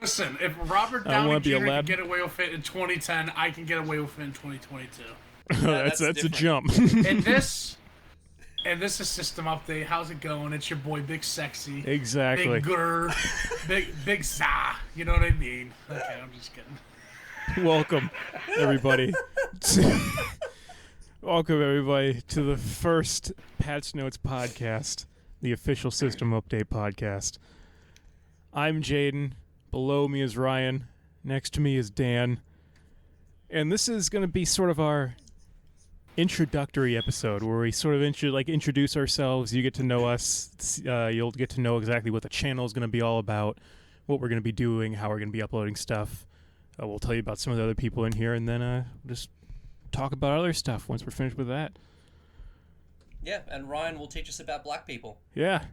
Listen, if Robert I don't Downey wanna be a Jr. lab- can get away with it in 2010, I can get away with it in 2022. that's a jump. And this is System Update. How's it going? It's your boy Big Sexy. Exactly. Big Gur. Big Za. You know what I mean? Okay, I'm just kidding. Welcome, everybody. Welcome, everybody, to the first Patch Notes podcast, the official System Update podcast. I'm Jaden. Below me is Ryan. Next to me is Dan. And this is going to be sort of our introductory episode where we sort of introduce ourselves. You get to know us. You'll get to know exactly what the channel is going to be all about, what we're going to be doing, how we're going to be uploading stuff. We'll tell you about some of the other people in here, and then just talk about other stuff once we're finished with that. Yeah, and Ryan will teach us about black people. Yeah.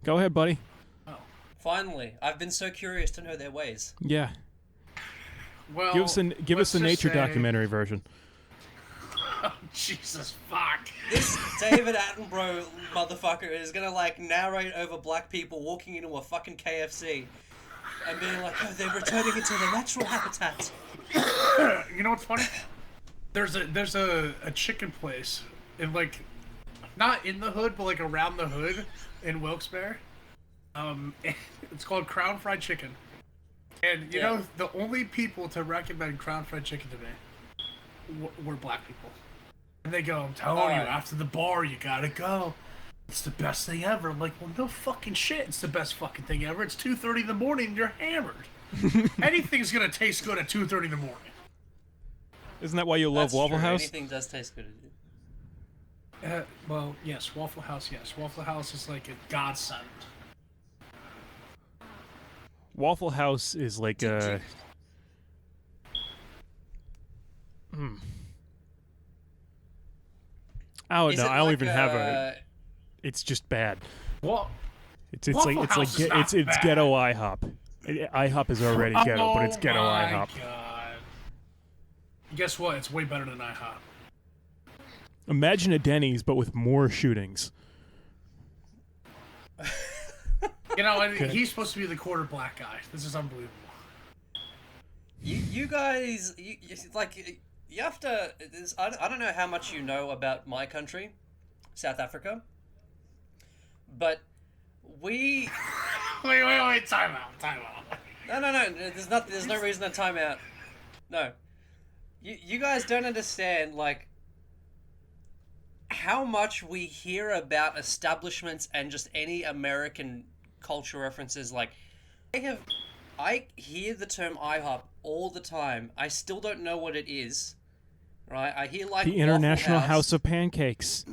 Go ahead, buddy. Oh. Finally. I've been so curious to know their ways. Yeah. Well, give us a nature documentary version. Oh, Jesus, fuck. This David Attenborough motherfucker is gonna, narrate over black people walking into a fucking KFC and being like, oh, they're returning into their natural habitat. You know what's funny? There's a chicken place in, not in the hood, but, around the hood in Wilkes-Barre. It's called Crown Fried Chicken. And, you know, the only people to recommend Crown Fried Chicken to me were black people. And they go, I'm telling you, after the bar, you gotta go. It's the best thing ever. I'm like, well, no fucking shit. It's the best fucking thing ever. It's 2:30 in the morning and you're hammered. Anything's gonna taste good at 2:30 in the morning. Isn't that why you love Waffle House? Anything does taste good. Well, yes, Waffle House, yes. Waffle House is like a godsend. Waffle House is like a... Oh, no, I don't even have a... It's just bad. What? It's ghetto IHOP. IHOP is already ghetto, but it's ghetto IHOP. God. Guess what? It's way better than IHOP. Imagine a Denny's, but with more shootings. You know, and he's supposed to be the quarter black guy. This is unbelievable. You guys, you have to. I don't know how much you know about my country, South Africa, but we. Wait! Time out. No. There's no reason to time out. No, you guys don't understand how much we hear about establishments and just any American culture references. I hear the term IHOP all the time. I still don't know what it is. Right? I hear the International House of Pancakes.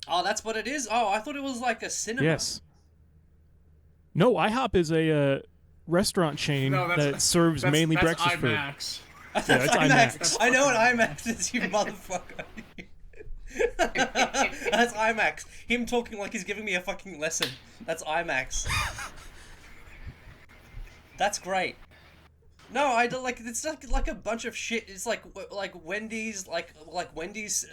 Oh, that's what it is? Oh, I thought it was like a cinema. Yes. No, IHOP is a restaurant chain that serves mainly breakfast food. IMAX. That's IMAX. I know what IMAX is, you motherfucker. That's IMAX. Him talking like he's giving me a fucking lesson. That's IMAX. That's great. No, I don't it's like a bunch of shit. It's like Wendy's, like Wendy's.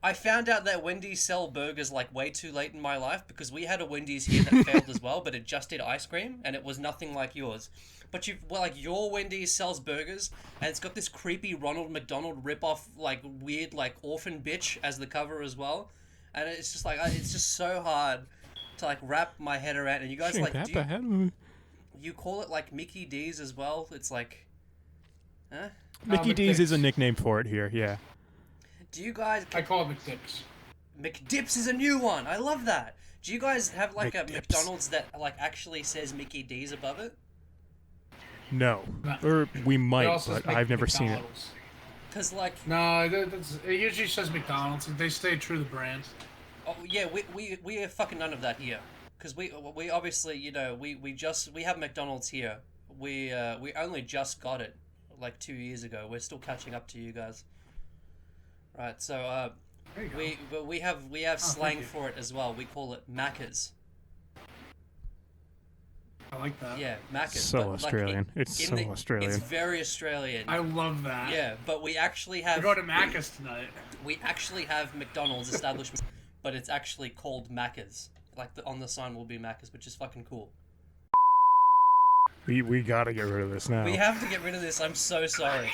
I found out that Wendy's sell burgers way too late in my life because we had a Wendy's here that failed as well, but it just did ice cream and it was nothing like yours. But your Wendy's sells burgers and it's got this creepy Ronald McDonald ripoff, weird orphan bitch as the cover as well, and it's just it's just so hard to wrap my head around. And you guys you call it Mickey D's as well? It's huh? Mickey D's is a nickname for it here, yeah. Do you guys... I call it McDips. McDips is a new one. I love that. Do you guys have a McDips. McDonald's that actually says Mickey D's above it? No. Or we might, but I've never seen it. Because No, it usually says McDonald's. They stay true to the brand. Oh, yeah, we have fucking none of that here. Because we obviously, we have McDonald's here. We only just got it 2 years ago. We're still catching up to you guys. Right, so we have slang for it as well. We call it Macca's. I like that. Yeah, Macca's. So Australian. It's Australian. It's very Australian. I love that. Yeah, but we actually have... We're going to Macca's tonight. We actually have McDonald's establishment, but it's actually called Macca's. On the sign will be Macca's, which is fucking cool. We gotta get rid of this now. We have to get rid of this. I'm so sorry.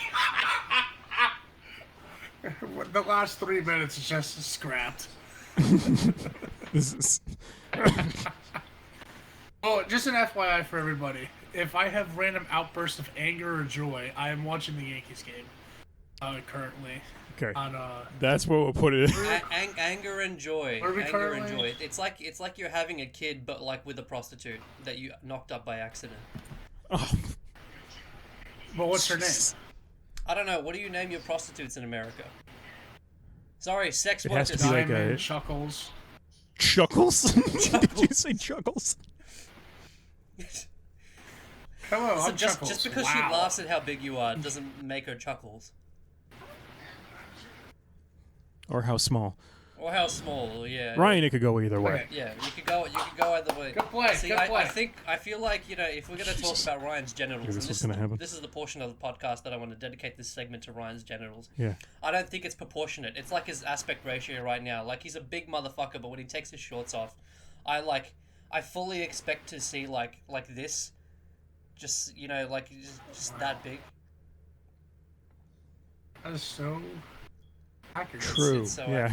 The last 3 minutes is just scrapped. This is... Oh, just an FYI for everybody. If I have random outbursts of anger or joy, I am watching the Yankees game. Currently. Okay. On That's what we'll put it in. Anger and joy. Are we Anger and currently- joy. It's like you're having a kid, but like with a prostitute that you knocked up by accident. Oh, Well, what's her name? I don't know. What do you name your prostitutes in America? Sorry, sex It has workers. to be like Diamond a- Chuckles. Chuckles? Did you say Chuckles? Hello, So I'm just Chuckles. because wow. she laughs at how big you are doesn't make her chuckles. Or how small? Or how small, yeah. Ryan, it could go either way. Okay. Yeah, you could go either way. Good play, See, good play. I feel like, you know, if we're gonna talk about Ryan's genitals, This and was gonna happen. this is the portion of the podcast that I want to dedicate this segment to Ryan's genitals. Yeah. I don't think it's proportionate. It's like his aspect ratio right now. Like, he's a big motherfucker, but when he takes his shorts off, I fully expect to see like this, just, you know, like just that big. That is so accurate. True. it's so yeah.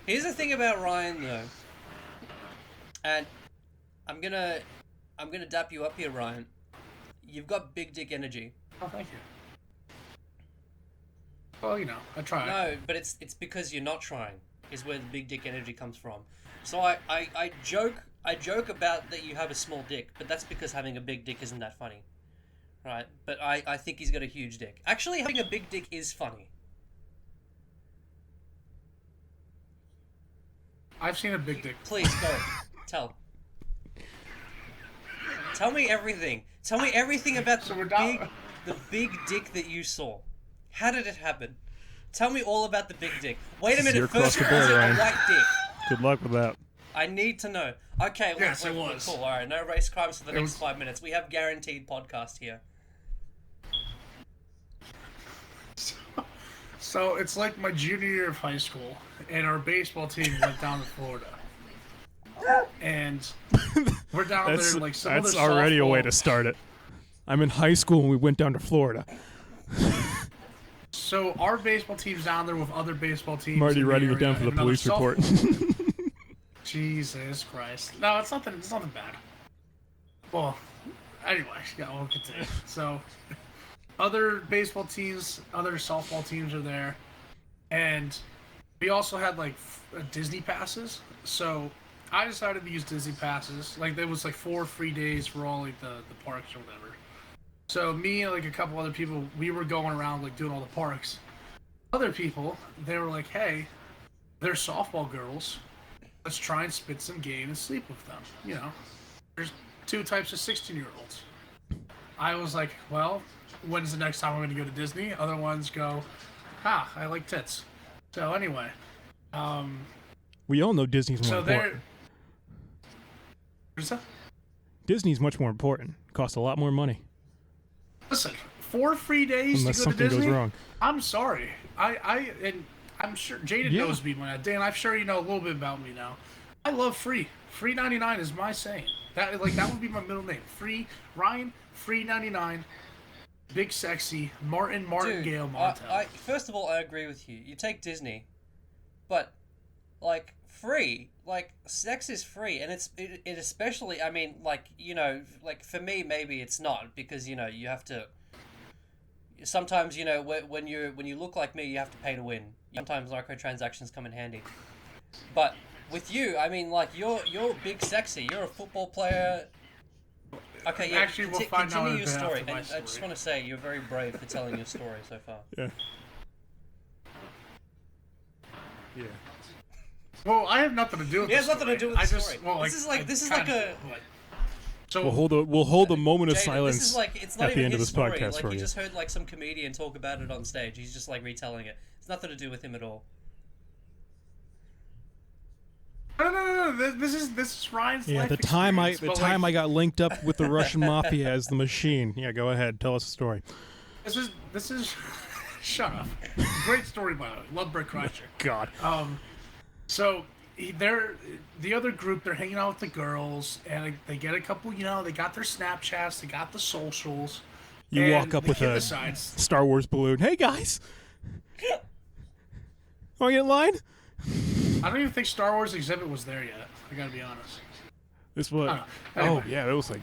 Here's the thing about Ryan though, and I'm gonna dap you up here, Ryan. You've got big dick energy. Oh, thank you. Well, you know, I try. No, but it's because you're not trying. Is where the big dick energy comes from. So I joke about that you have a small dick, but that's because having a big dick isn't that funny, right? But I think he's got a huge dick. Actually, having a big dick is funny. I've seen a big dick. Please go. Tell me everything. Tell me everything about So we're down- the big dick that you saw. How did it happen? Tell me all about the big dick. Wait a minute. Zero across First, the was board, it a Ryan. white dick? Good luck with that. I need to know. Okay, Yes, it was. cool. All right, no race crimes for the It next was- 5 minutes. We have guaranteed podcast here. So it's like my junior year of high school, and our baseball team went down to Florida. And we're down That's, there like some other that's already a way softball- to start it. I'm in high school and we went down to Florida. So our baseball team's down there with other baseball teams. I'm already in the writing it area, down for the and another police report. softball- Jesus Christ! No, it's nothing. It's nothing bad. Well, anyway, yeah, we'll continue. So, other baseball teams, other softball teams are there, and we also had like Disney passes. So I decided to use Disney passes. Like there was like 4 free days for all like the parks or whatever. So me and like a couple other people, we were going around like doing all the parks. Other people, they were like, "Hey, they're softball girls. Let's try and spit some game and sleep with them." You know, there's 2 types of 16-year-olds. I was like, "Well, when's the next time I'm going to go to Disney?" Other ones go, "Ha, I like tits." So anyway, We all know Disney's more so important. they're. What's that? Disney's much more important. Costs a lot more money. Listen, 4 free days Unless to go to something goes Disney. wrong. I'm sorry. And I'm sure Jaden Yeah. knows me when Dan. I'm sure you know a little bit about me now. I love free. Free 99 is my saying. That would be my middle name. Free Ryan. Free 99. Big sexy Martin Dude, Martingale Montel. I first of all, I agree with you. You take Disney, but like free, like sex is free, and it especially. I mean, like, you know, like for me, maybe it's not, because, you know, you have to. Sometimes, you know, when you look like me, you have to pay to win. Sometimes microtransactions come in handy, but with you, I mean, like you're big sexy. You're a football player. Okay, yeah. Actually, we'll find out continue in your a bit story, after my and I just story. want to say you're very brave for telling your story so far. Yeah. Yeah. Well, I have nothing to do with It has this nothing to do story. with the I just, story. well, This is like kinda, a- like- So We'll hold a moment of Jaden, silence this is like, it's not at the even end of his this story. podcast Like, for you you. just heard like some comedian talk about it on stage. He's just like retelling it. It's nothing to do with him at all. no. This is Ryan's Yeah, life the time experience, but, I got linked up with the Russian mafia as the machine. Yeah, go ahead, tell us the story. This is shut up. Great story by the way. Love Brett Kreischer. God. So the other group. They're hanging out with the girls, and they get a couple. They got their Snapchats, they got the socials. You and walk up the with kid a decides, Star Wars balloon. Hey guys, want to get in line? I don't even think Star Wars Exhibit was there yet. I gotta be honest. This was. I don't know. Oh yeah, that was like.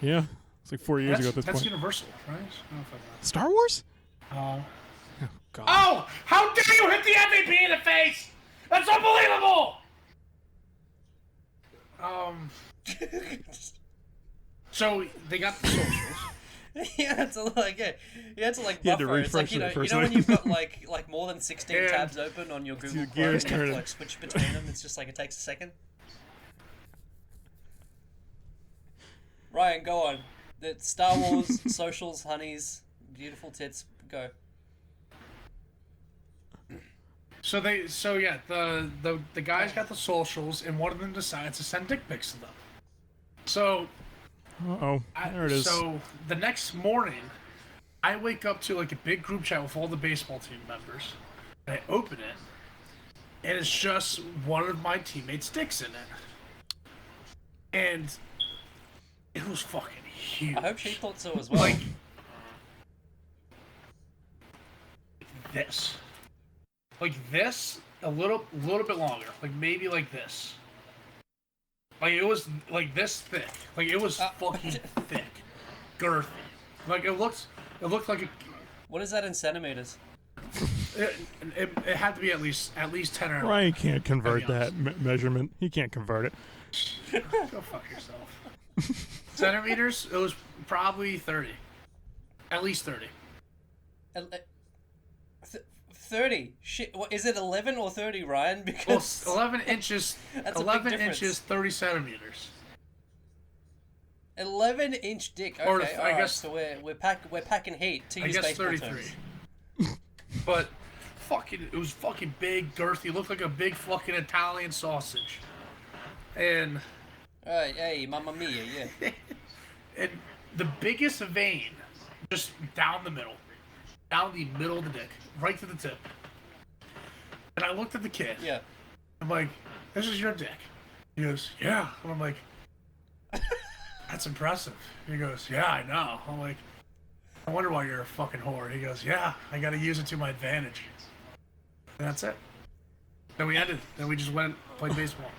Yeah, it's like 4 years ago at this That's point. Universal, right? I don't know if I Star Wars? know. Oh God. Oh! How dare you hit the MVP in the face! That's unbelievable! So they got the socials. You had to like You had to buffer. It's like refresh it you first, know when right? you've got like more than 16 And- tabs open on your Google your Chrome, gears and you have to turning. like switch between them. It's just like it takes a second. Ryan, go on. The Star Wars socials, honeys, beautiful tits. Go. So the guys got the socials, and one of them decides to send dick pics to them. So Uh-oh. There it is. So the next morning, I wake up to like a big group chat with all the baseball team members. And I open it, and it's just one of my teammates' dicks in it, and it was fucking huge. I hope she thought so as well. Like this, a little bit longer, like maybe like this. Like it was like this thick, like it was fucking thick, girthy. Like it looked like What is that in centimeters? it had to be at least 10 or Ryan can't convert Gotta be that measurement. He can't convert it. Go fuck yourself. Centimeters, it was probably 30, at least 30. 30. Shit. What is it? 11 or 30, Ryan? Because Well, 11 inches. That's a big 11 difference. inches, 30 centimeters. 11-inch dick. Okay, Or all I right, guess- so we're packing heat to I use guess baseball 33. terms. But it was fucking big, girthy. Looked like a big fucking Italian sausage. And Hey, mamma mia, yeah. and the biggest vein, just down the middle of the dick, right to the tip. And I looked at the kid. Yeah. I'm like, "This is your dick." He goes, "Yeah." And I'm like, "That's impressive." He goes, "Yeah, I know." I'm like, "I wonder why you're a fucking whore." He goes, "Yeah, I gotta use it to my advantage." And that's it. Then we ended. Then we just went and played baseball.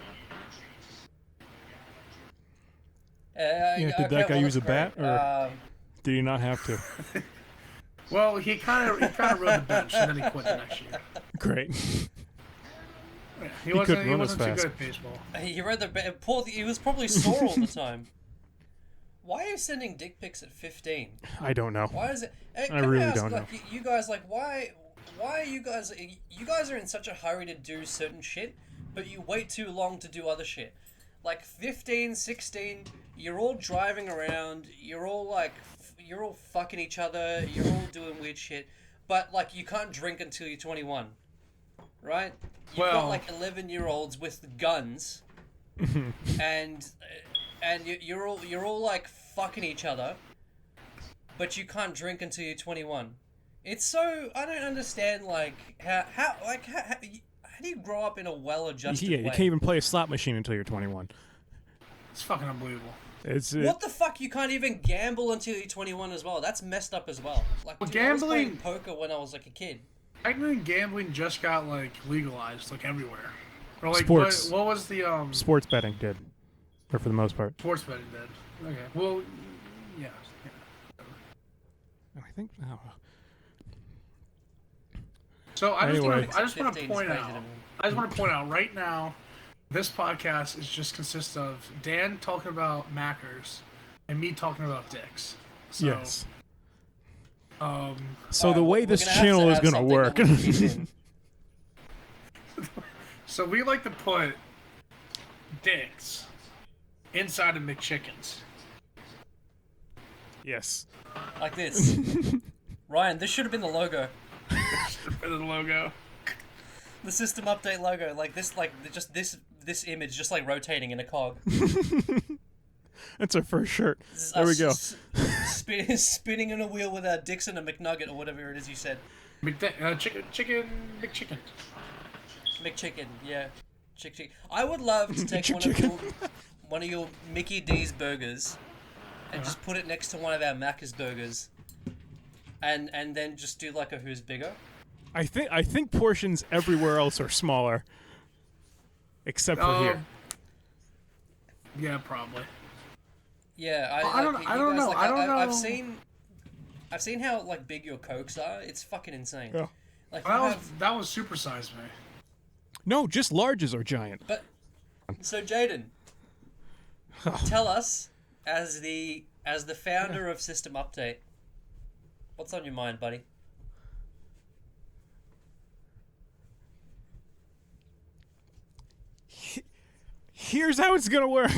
Yeah, did that guy use a bat, or Um, did he not have to? Well, he kind of rode the bench, and then he quit the next year. Great. Yeah, he couldn't run as wasn't too fast. good at baseball. he read he was probably sore all the time. Why are you sending dick pics at 15? I don't know. Why is it? I really don't know. You guys like why are you guys? You guys are in such a hurry to do certain shit, but you wait too long to do other shit. Like 15, 16, you're all driving around. You're all fucking each other. You're all doing weird shit. But like you can't drink until you're 21, right? You've got Well- like 11-year-olds with guns, and you're all like fucking each other, but you can't drink until you're 21. It's so I don't understand like how do you grow up in a well-adjusted Yeah, way? you can't even play a slot machine until you're 21. It's fucking unbelievable. What the fuck? You can't even gamble until you're 21 as well. That's messed up as well. Like Well, dude, I was playing gambling- poker when I was like a kid. Technically, gambling just got like legalized like everywhere. Or like Sports. What was the Sports betting did, or for the most part. sports betting did? Okay. Well, yeah. I think. Oh. So I just Anyway. want to 15 is point crazy out. to me. I just want to point out right now, this podcast is just consists of Dan talking about Mackers and me talking about dicks. So, Yes. Um. So the Alright, way we're this gonna have channel is have gonna something work. that we can keep in. So we like to put dicks inside of McChickens. Yes. Like this. Ryan, this should have been the logo. For the logo. The system update logo. Like this just this image just like rotating in a cog. That's our first shirt. This is There we us go. spinning in a wheel with a Dixon and McNugget or whatever it is you said. Chicken McChicken. McChicken, yeah. Chick. I would love to take Chicken. one of your Mickey D's burgers and just put it next to one of our Macca's burgers, and then just do like a who's bigger. I think portions everywhere else are smaller, except for here. Yeah, probably. Yeah, I don't know. Like, I don't know. I've seen how like big your Cokes are. It's fucking insane. Yeah. Like That was supersized me. No, just larges are giant. But so Jaden, tell us as the founder of System Update, what's on your mind, buddy? Here's how it's gonna work.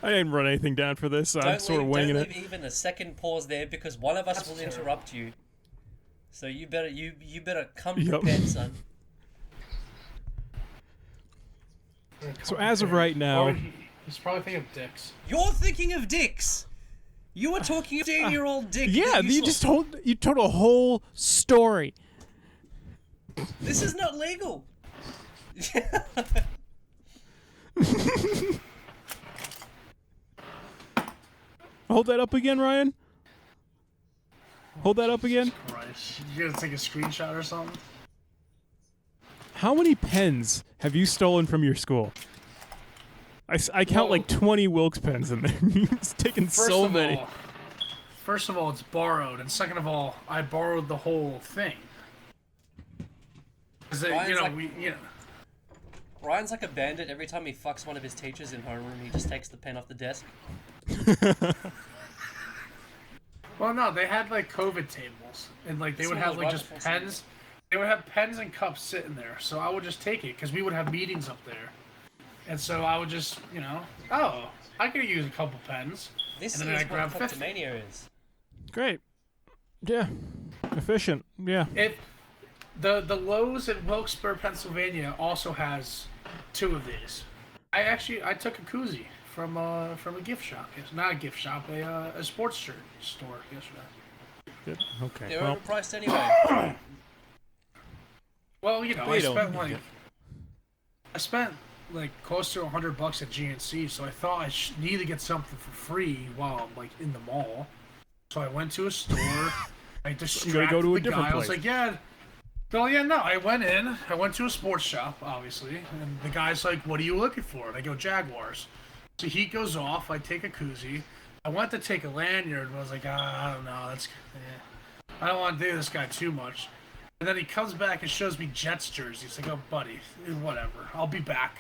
I didn't run anything down for this, so I'm sort of winging it. Don't leave even a second pause there because one of us will interrupt you. So you better come prepared, son. So as of right now, He's probably thinking of dicks. You're thinking of dicks. You were talking of 18-year-old dick. yeah, that you saw. told a whole story. This is not legal. Hold that up again, Ryan. Hold that up again. Christ. You gotta take a screenshot or something? How many pens have you stolen from your school? I count like 20 Wilkes pens in there. It's taken so many. First of all, it's borrowed, and second of all, I borrowed the whole thing. Ryan's like a bandit. Every time he fucks one of his teachers in homeroom, he just takes the pen off the desk. Well, no, they had like COVID tables, and like they would have like just pens. They would have pens and cups sitting there, so I would just take it because we would have meetings up there, and so I would just, I could use a couple pens. This and then is I grab what 50. kleptomania is. Great. Yeah. Efficient. Yeah. The Lowe's in Wilkes-Barre, Pennsylvania also has 2 of these. I took a koozie from a gift shop. It's not a gift shop, a sports shirt store yesterday. Good. Okay. They're Well, overpriced anyway. Well, They I spent like close to $100 at GNC, so I thought I need to get something for free while I'm like in the mall. So I went to a store. I distracted go to a the different guy. I was place. like, yeah. Well, yeah, no. I went to a sports shop, obviously, and the guy's like, "What are you looking for?" And I go, "Jaguars." So he goes off. I take a koozie. I went to take a lanyard, but I was like, I don't know. I don't want to do this guy too much. And then he comes back and shows me Jets jerseys. He's like, "Oh, buddy, whatever. I'll be back.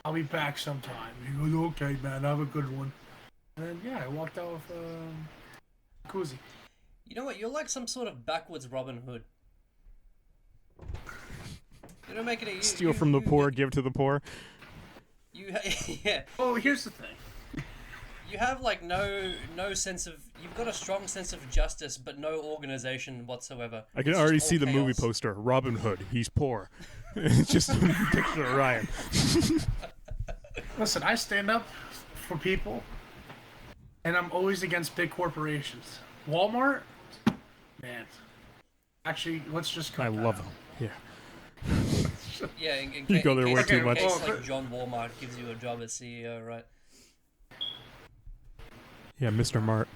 I'll be back sometime." He goes, "Okay, man. Have a good one." And then I walked out with a koozie. You know what? You're like some sort of backwards Robin Hood. You don't make it. steal from the poor, give to the poor. Yeah. Oh, here's the thing. You have like no sense of. You've got a strong sense of justice, but no organization whatsoever. I can It's already just see all the movie chaos. poster. Robin Hood. He's poor. It's just a picture of Ryan. Listen, I stand up for people, and I'm always against big corporations. Walmart, man. Actually, let's just cut I that love out. him. Yeah. Yeah, You go there way too much. In case, like John Walmart gives you a job as CEO, right? Yeah, Mr. Mart.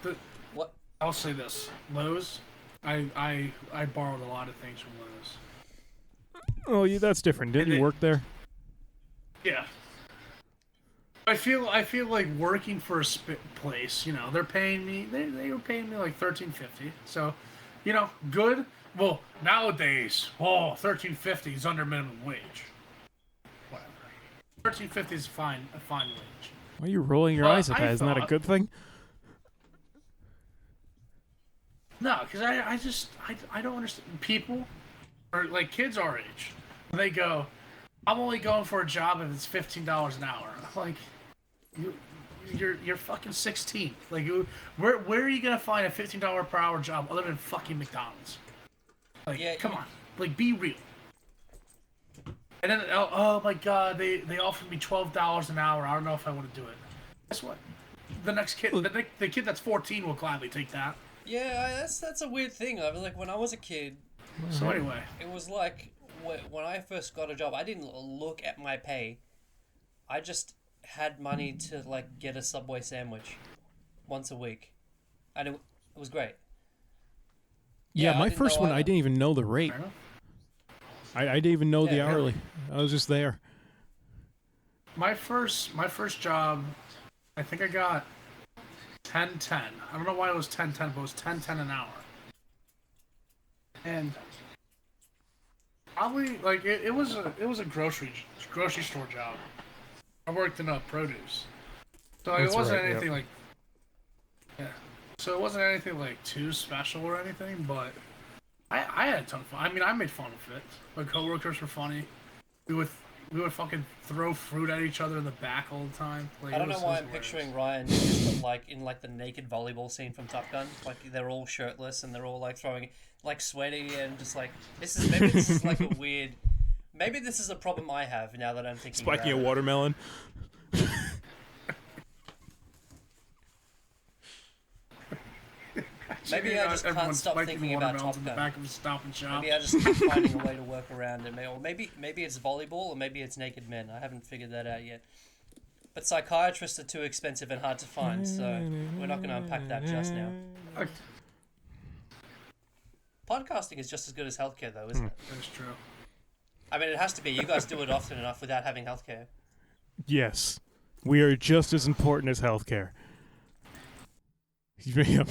What? I'll say this: Lowe's. I borrowed a lot of things from Lowe's. Oh, yeah, that's different. Didn't you work there? Yeah. I feel like working for a place. They're paying me. They were paying me like $13.50. So, good. Well, nowadays, $13.50 is under minimum wage. Whatever. $13.50 is a fine wage. Why are you rolling your eyes at that? Isn't that a good thing? No, because I don't understand people, or like kids our age. They go, "I'm only going for a job if it's $15 an hour." I'm like, you're fucking 16. Like, where are you gonna find a $15 per hour job other than fucking McDonald's? Like, Yeah, come on, like be real. And then oh my god, they offered me $12 an hour. I don't know if I want to do it. Guess what? The next kid, the kid that's 14 will gladly take that. Yeah, that's a weird thing. I was like, when I was a kid, So anyway, it was like when I first got a job, I didn't look at my pay. I just had money to like get a Subway sandwich once a week, and it was great. Yeah, I my didn't first know one, either. I didn't even know the rate. I didn't even know the Yeah, hourly. I was just there. My first job, I think I got 10.10. I don't know why it was 10.10, but it was 10.10 an hour. And probably like it was a grocery store job. I worked in produce, so like, it That's wasn't right, yep. anything like yeah. So it wasn't anything like too special or anything, but I had a ton of fun. I mean, I made fun of it. My coworkers were funny. We would fucking throw fruit at each other in the back all the time. Like, I don't know why I'm hilarious. picturing Ryan just like in like the naked volleyball scene from Top Gun. Like they're all shirtless and they're all like throwing, like sweaty and just like this is like a weird. Maybe this is a problem I have now that I'm thinking. Spiking a about it. watermelon. Maybe I just can't Everyone's stop spiking thinking about watermelons Top in the Gun. back of a Stop and Shop. Maybe I just keep finding a way to work around it. Or maybe it's volleyball or maybe it's naked men. I haven't figured that out yet. But psychiatrists are too expensive and hard to find, so we're not going to unpack that just now. Podcasting is just as good as healthcare, though, isn't it? That's true. I mean, it has to be. You guys do it often enough without having healthcare. Yes. We are just as important as healthcare. Yep.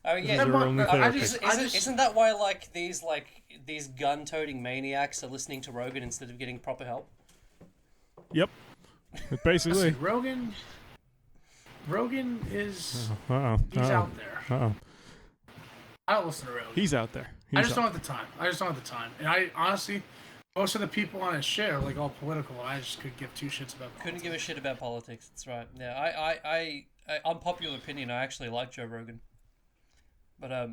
Oh yeah, This is our only therapy. isn't that why these gun-toting maniacs are listening to Rogan instead of getting proper help? Yep. Basically. Listen, Rogan is Uh-oh. he's out there. Uh-oh. I don't listen to Rogan. He's out there. I just don't have the time. And I honestly, most of the people on his shit are like all political, and I just could give two shits about politics. Couldn't give a shit about politics. That's right. Yeah, I unpopular opinion. I actually like Joe Rogan, but I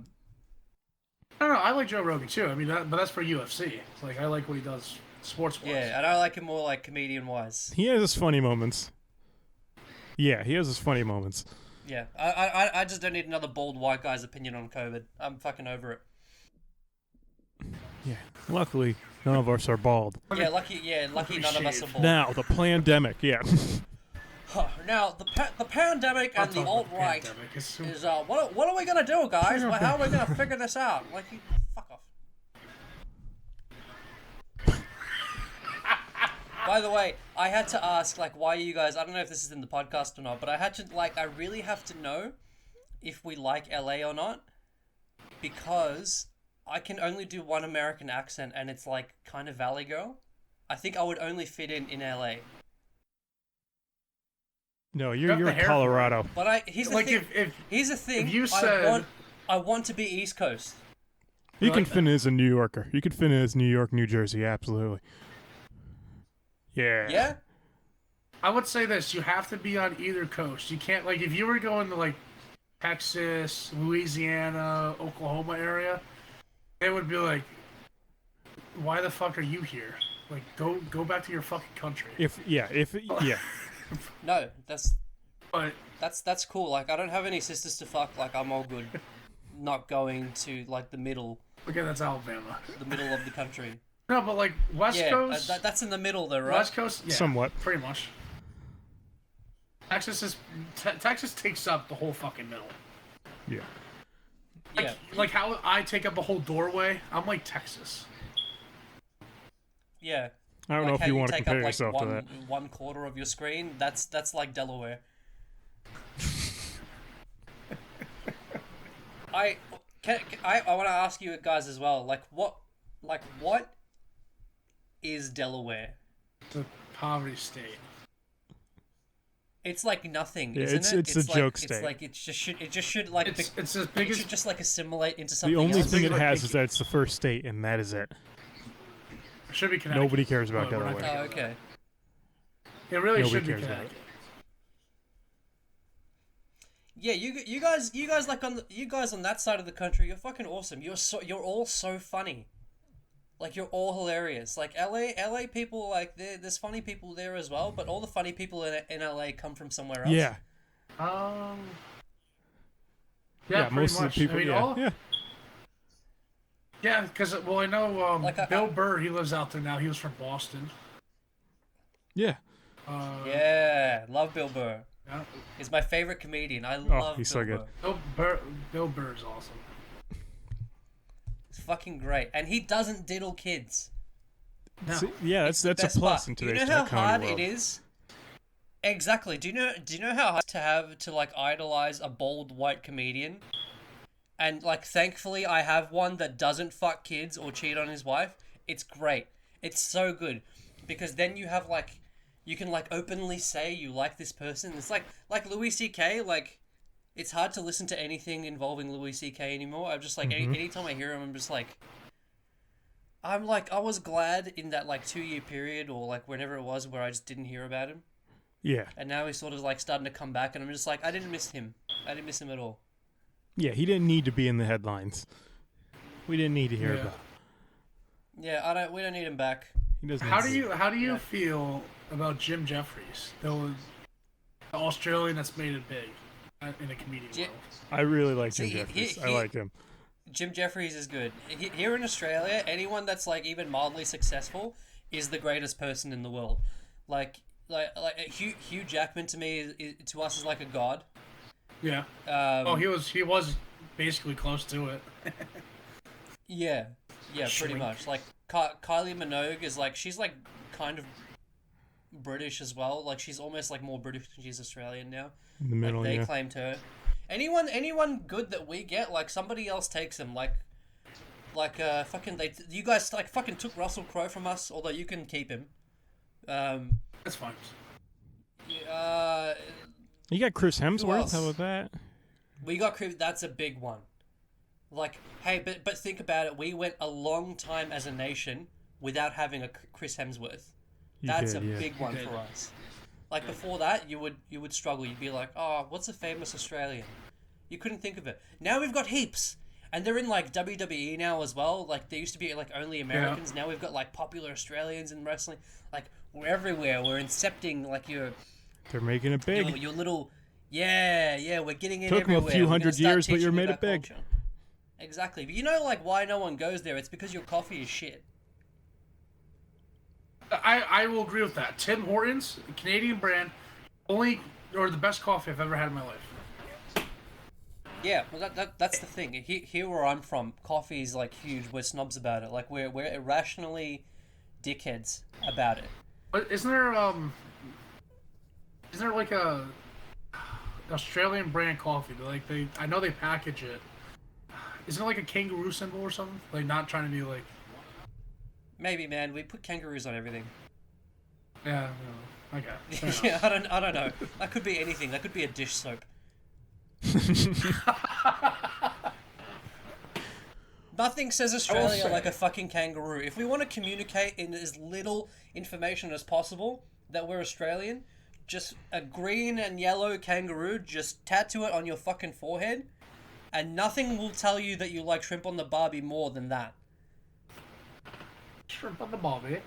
don't know. I like Joe Rogan too. I mean, but that's for UFC. Like, I like what he does sports-wise. yeah, and I like him more like comedian-wise. He has his funny moments. Yeah, he has his funny moments. Yeah, I just don't need another bald white guy's opinion on COVID. I'm fucking over it. Yeah. Luckily, none of us are bald. Yeah, lucky none of us are bald. Now, the pandemic, yeah. Now the pandemic and the alt right is what are we gonna do, guys? How are we gonna figure this out? Like, you fuck off. By the way, I had to ask, like, why you guys? I don't know if this is in the podcast or not, but I had to, like, I really have to know if we like LA or not, because I can only do one American accent, and it's like kind of Valley Girl. I think I would only fit in LA. No, got you're the in hair Colorado. But here's the Like, thing. if Here's the thing. you said- I want to be East Coast. You I can like fit in as a New Yorker. You could fit in as New York, New Jersey, absolutely. Yeah. Yeah. I would say this: you have to be on either coast. You can't, like, if you were going to like Texas, Louisiana, Oklahoma area, it would be like, why the fuck are you here? Like, go back to your fucking country. Yeah. No, But that's cool. Like, I don't have any sisters to fuck. Like, I'm all good. Not going to like the middle okay, that's Alabama. of the country. No, but like West Yeah, Coast, that's in the middle though, right? West Coast, yeah, Somewhat. pretty much. Texas takes up the whole fucking middle. Yeah. Yeah. Like how I take up a whole doorway. I'm like Texas. Yeah. I don't know Like if how you want to take compare up, like, yourself to that. 1/4 of your screen. That's like Delaware. I want to ask you guys as well. Like what is Delaware? It's a poverty state. It's like nothing, Yeah, isn't it? it's a like, joke It's state. like it should like It's as it big as should just like assimilate into The something only else. thing it Like has is Pinky. that it's the first state, and that is it. should be Connecticut. Nobody cares about But we're not Delaware. gonna Oh, get okay. that. It really Nobody should be cares about Connecticut. Yeah, you guys like you guys on that side of the country, you're fucking awesome. You're all so funny. Like, you're all hilarious. Like, LA people, like, there's funny people there as well, but all the funny people in LA come from somewhere else. Yeah. Yeah, Most pretty of the much. people. I mean, yeah. Yeah, because well, I know Like, Bill Burr. He lives out there now. He was from Boston. Yeah. Yeah, love Bill Burr. Yeah. He's my favorite comedian. I Oh, love he's Bill so good. Burr. Bill Burr's awesome. It's fucking great, and he doesn't diddle kids. No. So, yeah, that's a Best plus part. in Do you today's know how comedy hard world. it is? Exactly. Do you know how hard to have to like idolize a bald white comedian? And like, thankfully, I have one that doesn't fuck kids or cheat on his wife. It's great. It's so good because then you have like, you can like openly say you like this person. It's like Louis C.K. Like, it's hard to listen to anything involving Louis C.K. anymore. I'm just like, anytime I hear him, I'm just like, I was glad in that like 2-year period or like whenever it was where I just didn't hear about him. Yeah. And now he's sort of like starting to come back, and I'm just like, I didn't miss him. I didn't miss him at all. Yeah, he didn't need to be in the headlines. We didn't need to hear about him. Yeah, we don't need him back. He doesn't. How do you feel about Jim Jeffries, the Australian that's made it big in the comedian world? I really like Jim See, Jeffries. I like him. Jim Jeffries is good. Here in Australia, anyone that's like even mildly successful is the greatest person in the world. Like Hugh Jackman to me to us is like a god. Yeah. He was basically close to it. Yeah, pretty Shrink. much. Like Kylie Minogue is like, she's like kind of British as well. Like she's almost like more British than she's Australian now. In the middle, Like they yeah. claimed her. Anyone good that we get, like somebody else takes them. Like you guys like fucking took Russell Crowe from us, although you can keep him. That's fine. You got Chris Hemsworth. else? How about that? We got that's a big one. Like, hey, but think about it. We went a long time as a nation without having a Chris Hemsworth. That's a big one for us. Like before that, you would struggle. You'd be like, oh, what's a famous Australian? You couldn't think of it. Now we've got heaps, and they're in like WWE now as well. Like they used to be like only Americans. Now we've got like popular Australians in wrestling. Like we're everywhere. We're incepting like They're making it big. your little we're getting in Took them everywhere. a few We're gonna hundred start years, but teaching you're you made about it big. culture. Exactly. But you know like why no one goes there? It's because your coffee is shit. I will agree with that. Tim Hortons, a Canadian brand, the best coffee I've ever had in my life. Yeah, well that's the thing. Here where I'm from, coffee is like huge. We're snobs about it. Like we're irrationally dickheads about it. But isn't there like a Australian brand coffee? I know they package it. Isn't it like a kangaroo symbol or something? Like not trying to be like. Maybe, man. We put kangaroos on everything. Yeah. No. Okay. Yeah, I don't know. That could be anything. That could be a dish soap. Nothing says Australia like a fucking kangaroo. If we want to communicate in as little information as possible that we're Australian, just a green and yellow kangaroo, just tattoo it on your fucking forehead, and nothing will tell you that you like shrimp on the barbie more than that. Shrimp on the barbie.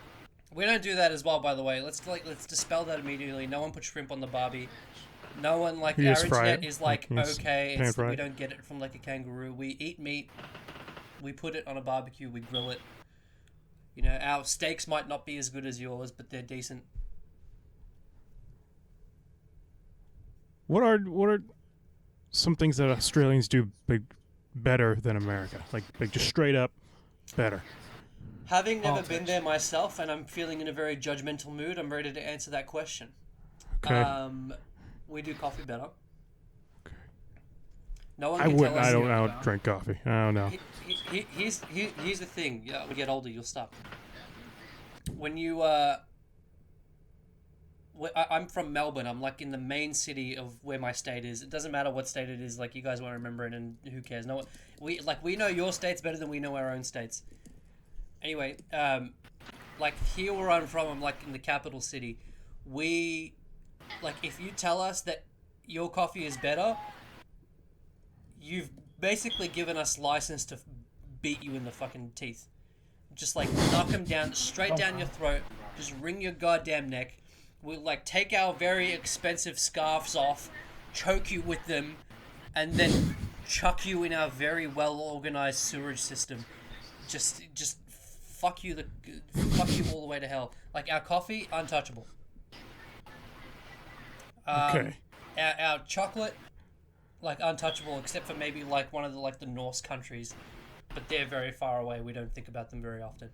We don't do that as well, by the way. Let's dispel that immediately. No one puts shrimp on the barbie. No one our internet is like okay. It's we don't get it from like a kangaroo. We eat meat. We put it on a barbecue. We grill it. You know, our steaks might not be as good as yours, but they're decent. What are some things that Australians do better than America? Like just straight up better. Having never been there myself, and I'm feeling in a very judgmental mood, I'm ready to answer that question. Okay. We do coffee better. Okay. No one I can wouldn't. tell us. I don't drink coffee. I don't know. Here's the thing. Yeah, when you get older, you'll stop. When you I'm from Melbourne. I'm like in the main city of where my state is. It doesn't matter what state it is. Like you guys won't remember it, and who cares? No, we know your states better than we know our own states. Anyway, like here where I'm from, I'm like in the capital city. We, like, if you tell us that your coffee is better, you've basically given us license to beat you in the fucking teeth. Just like knock them down, straight down your throat. Just wring your goddamn neck. We'll like take our very expensive scarves off, choke you with them, and then chuck you in our very well organized sewerage system. just fuck you all the way to hell. Like our coffee, untouchable. Okay. Our chocolate, like untouchable, except for maybe like one of the Norse countries, but they're very far away. We don't think about them very often.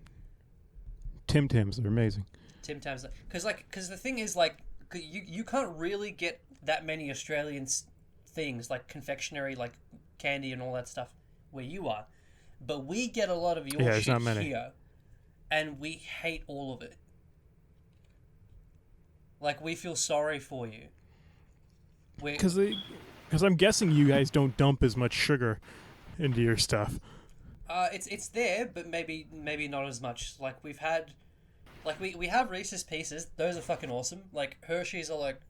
Tim Tams are amazing. Tim Tams, because the thing is like you can't really get that many Australian things like confectionery, like candy and all that stuff where you are, but we get a lot of your shit here, and we hate all of it. Like we feel sorry for you. Because I'm guessing you guys don't dump as much sugar into your stuff. It's there, but maybe not as much. Like we've had, like we have Reese's Pieces. Those are fucking awesome. Like Hershey's are like,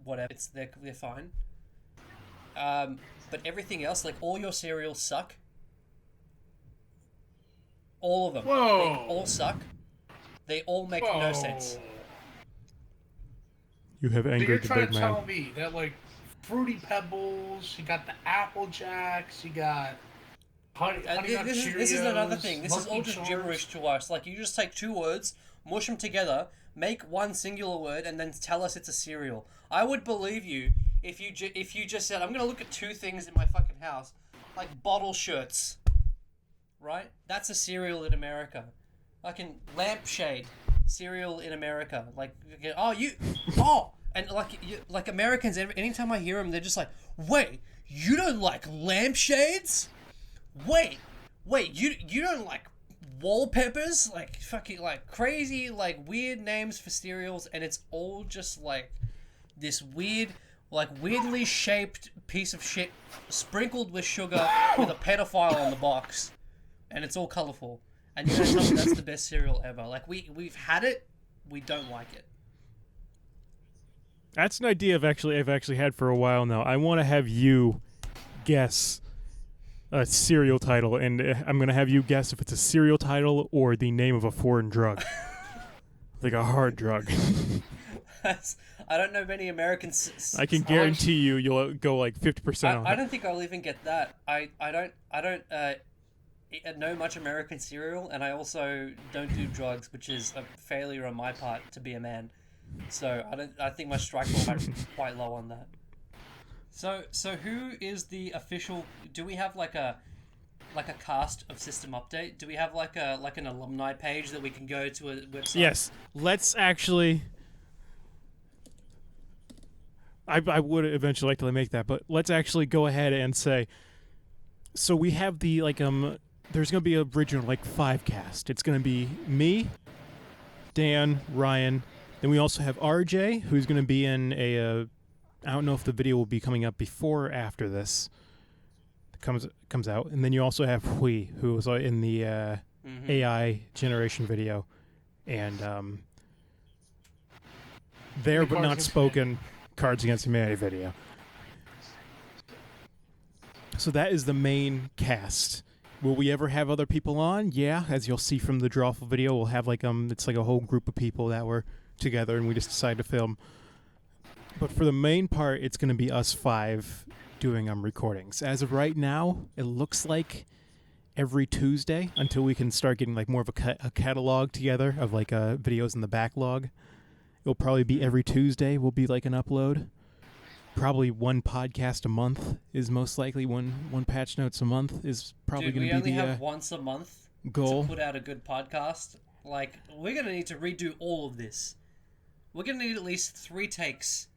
whatever. They're fine. But everything else, like all your cereals suck. All of them. Whoa. They all suck. They all make no sense. You have angered the big man. You're trying to tell me that like Fruity Pebbles, you got the Apple Jacks, you got honey nut Cheerios, this is another thing. This is all just Charms. gibberish to us. Like you just take two words, mush them together, make one singular word, and then tell us it's a cereal. I would believe you if you just said, I'm gonna look at two things in my fucking house, like bottle shirts, right? That's a cereal in America. Fucking lampshade. Cereal in America, and like Americans. Anytime I hear them, they're just like, "Wait, you don't like lampshades? Wait, you don't like wallpapers? Like fucking like crazy like weird names for cereals, and it's all just like this weird, like weirdly shaped piece of shit sprinkled with sugar with a pedophile on the box, and it's all colorful." And you're gonna tell me that's the best cereal ever. Like, we've had it, we don't like it. That's an idea I've actually had for a while now. I want to have you guess a cereal title, and I'm going to have you guess if it's a cereal title or the name of a foreign drug. Like a hard drug. I don't know many Americans. I can guarantee you'll go like 50% on I don't think I'll even get that. I don't know much American cereal, and I also don't do drugs, which is a failure on my part to be a man. So I think my strike rate is quite low on that. So who is the official? Do we have like a cast of System Update? Do we have like an alumni page that we can go to a website? Yes. Let's actually. I would eventually like to make that, but let's actually go ahead and say. So we have the there's gonna be an original 5 cast. It's gonna be me, Dan, Ryan. Then we also have RJ, who's gonna be in a. I don't know if the video will be coming up before or after this comes out. And then you also have Hui, who was in the AI generation video, and there but not spoken Cards Against Humanity video. So that is the main cast. Will we ever have other people on? Yeah, as you'll see from the Drawful video, we'll have it's like a whole group of people that were together and we just decided to film. But for the main part, it's going to be us 5 doing recordings. As of right now, it looks like every Tuesday until we can start getting more of a catalog together of videos in the backlog. It'll probably be every Tuesday will be an upload. Probably one podcast a month is most likely. One patch notes a month is probably going to be the we only have once a month goal to put out a good podcast. We're going to need to redo all of this. We're going to need at least 3 takes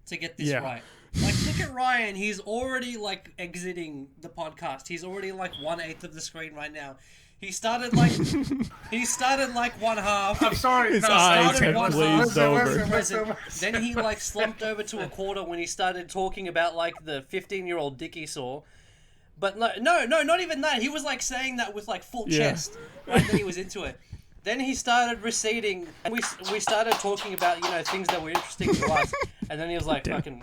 to get this right. Look at Ryan. He's already exiting the podcast. He's already 1/8 of the screen right now. He started one half. I'm sorry. His eyes have glazed over. Then he slumped over to a quarter when he started talking about the 15-year-old dick he saw. But no, not even that. He was saying that with full chest. Right? Then he was into it. Then he started receding, and we started talking about things that were interesting to us. And then he was fucking.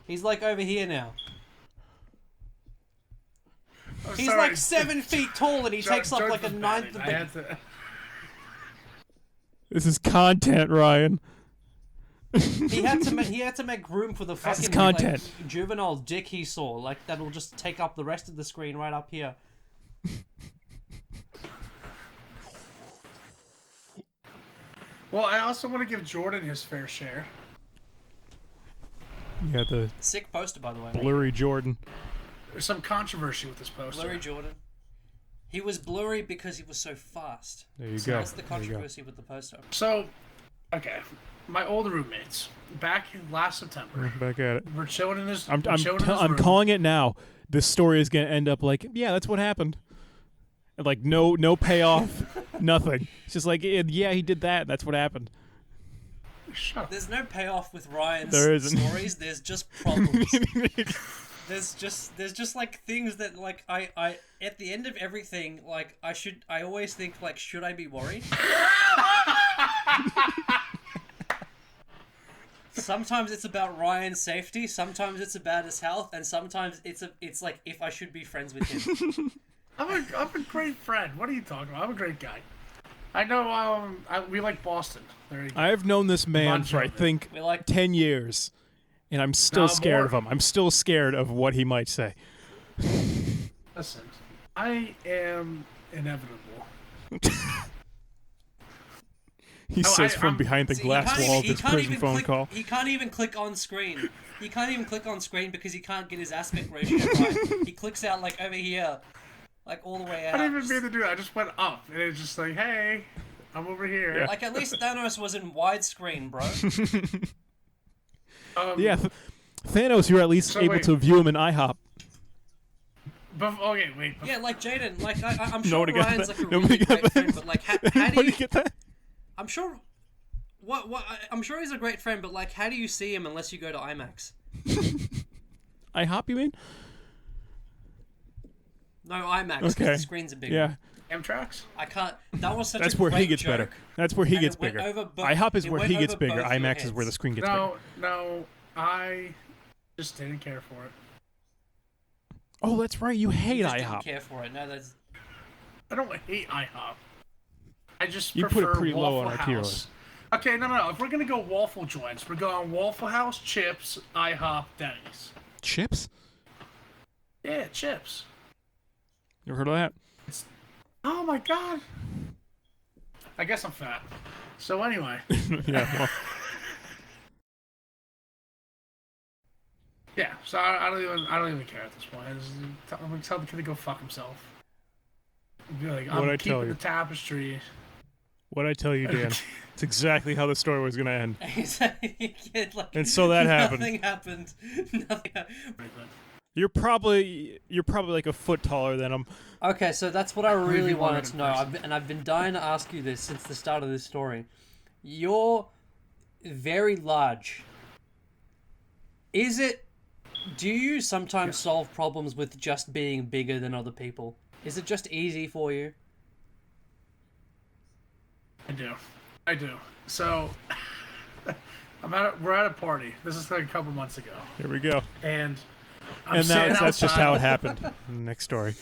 He's over here now. He's 7 feet tall and he takes up a 1/9 of the... This is content, Ryan. He had to make room for the fucking juvenile dick he saw. That'll just take up the rest of the screen right up here. Well, I also want to give Jordan his fair share. Yeah, the Sick poster, by the way. blurry Jordan. There's some controversy with this poster. Blurry Jordan. He was blurry because he was so fast. There you So go. that's the There you go. controversy with the poster. So, okay, my old roommates back in last September. Back at it. We're chilling in his. I'm room. calling it now. This story is gonna end up like, yeah, that's what happened. And, like no payoff, nothing. It's just like, yeah, he did that. That's what happened. Shut up. There's no payoff with Ryan's There isn't. stories. There's just problems. There's just like things that like I at the end of everything like I always think like, should I be worried? Sometimes it's about Ryan's safety, sometimes it's about his health, and sometimes it's like if I should be friends with him. I'm a great friend. What are you talking about? I'm a great guy. I know. We like Boston. There you go. I've known this man Bon for I Jovi. think We like 10 years, and I'm still scared of him. I'm still scared of what he might say. Listen, I am inevitable. He Oh, says from I'm- behind the See, glass wall of his prison phone click, call. He can't even click on screen. He can't even click on screen because he can't get his aspect ratio right. He clicks out like over here, like all the way out. I didn't even mean to do that. I just went up, and it's just like, hey, I'm over here. Yeah. Like at least Thanos was in widescreen, bro. Yeah, Thanos, you're at least So able wait. to view him in IHOP. Okay, wait. Yeah, like Jaden. Like I'm sure Nobody got Ryan's that. like a Nobody really got great that. friend, but like how do Anybody you? get that? I'm sure. I'm sure he's a great friend, but like, how do you see him unless you go to IMAX? IHOP, you mean? No, IMAX. 'cause Okay. The screens are bigger. Yeah, Amtrak's? I can't. That was such that's a where great he gets joke. better. That's where he And gets it went bigger. over IHOP is it where went he gets over bigger. both your IMAX is where the heads. screen gets bigger. No, I just didn't care for it. Oh, that's right. You hate You just didn't IHOP. care for it. No, that's. I don't hate IHOP. I just You put prefer it pretty low Waffle on our tier House. list. Okay, no. If we're gonna go waffle joints, we're going Waffle House, Chips, IHOP, Denny's. Chips? Yeah, Chips. You ever heard of that? Oh my god. I guess I'm fat. So anyway, Yeah. Well, yeah. So I don't even care at this point. I'm gonna tell the kid to go fuck himself. Be like, What'd I'm I tell keeping you? the tapestry. what'd I tell you, Dan? It's exactly how the story was going to end. Yeah, like, And so that happened. Nothing happened. Nothing happened. You're probably like a foot taller than him. Okay, so that's what I really you wanted wanted to in know, person. I've been dying to ask you this since the start of this story. You're very large. Do you sometimes solve problems with just being bigger than other people? Is it just easy for you? I do. So we're at a party. This is like a couple months ago, Here we go. and And that's just how it happened. Next story.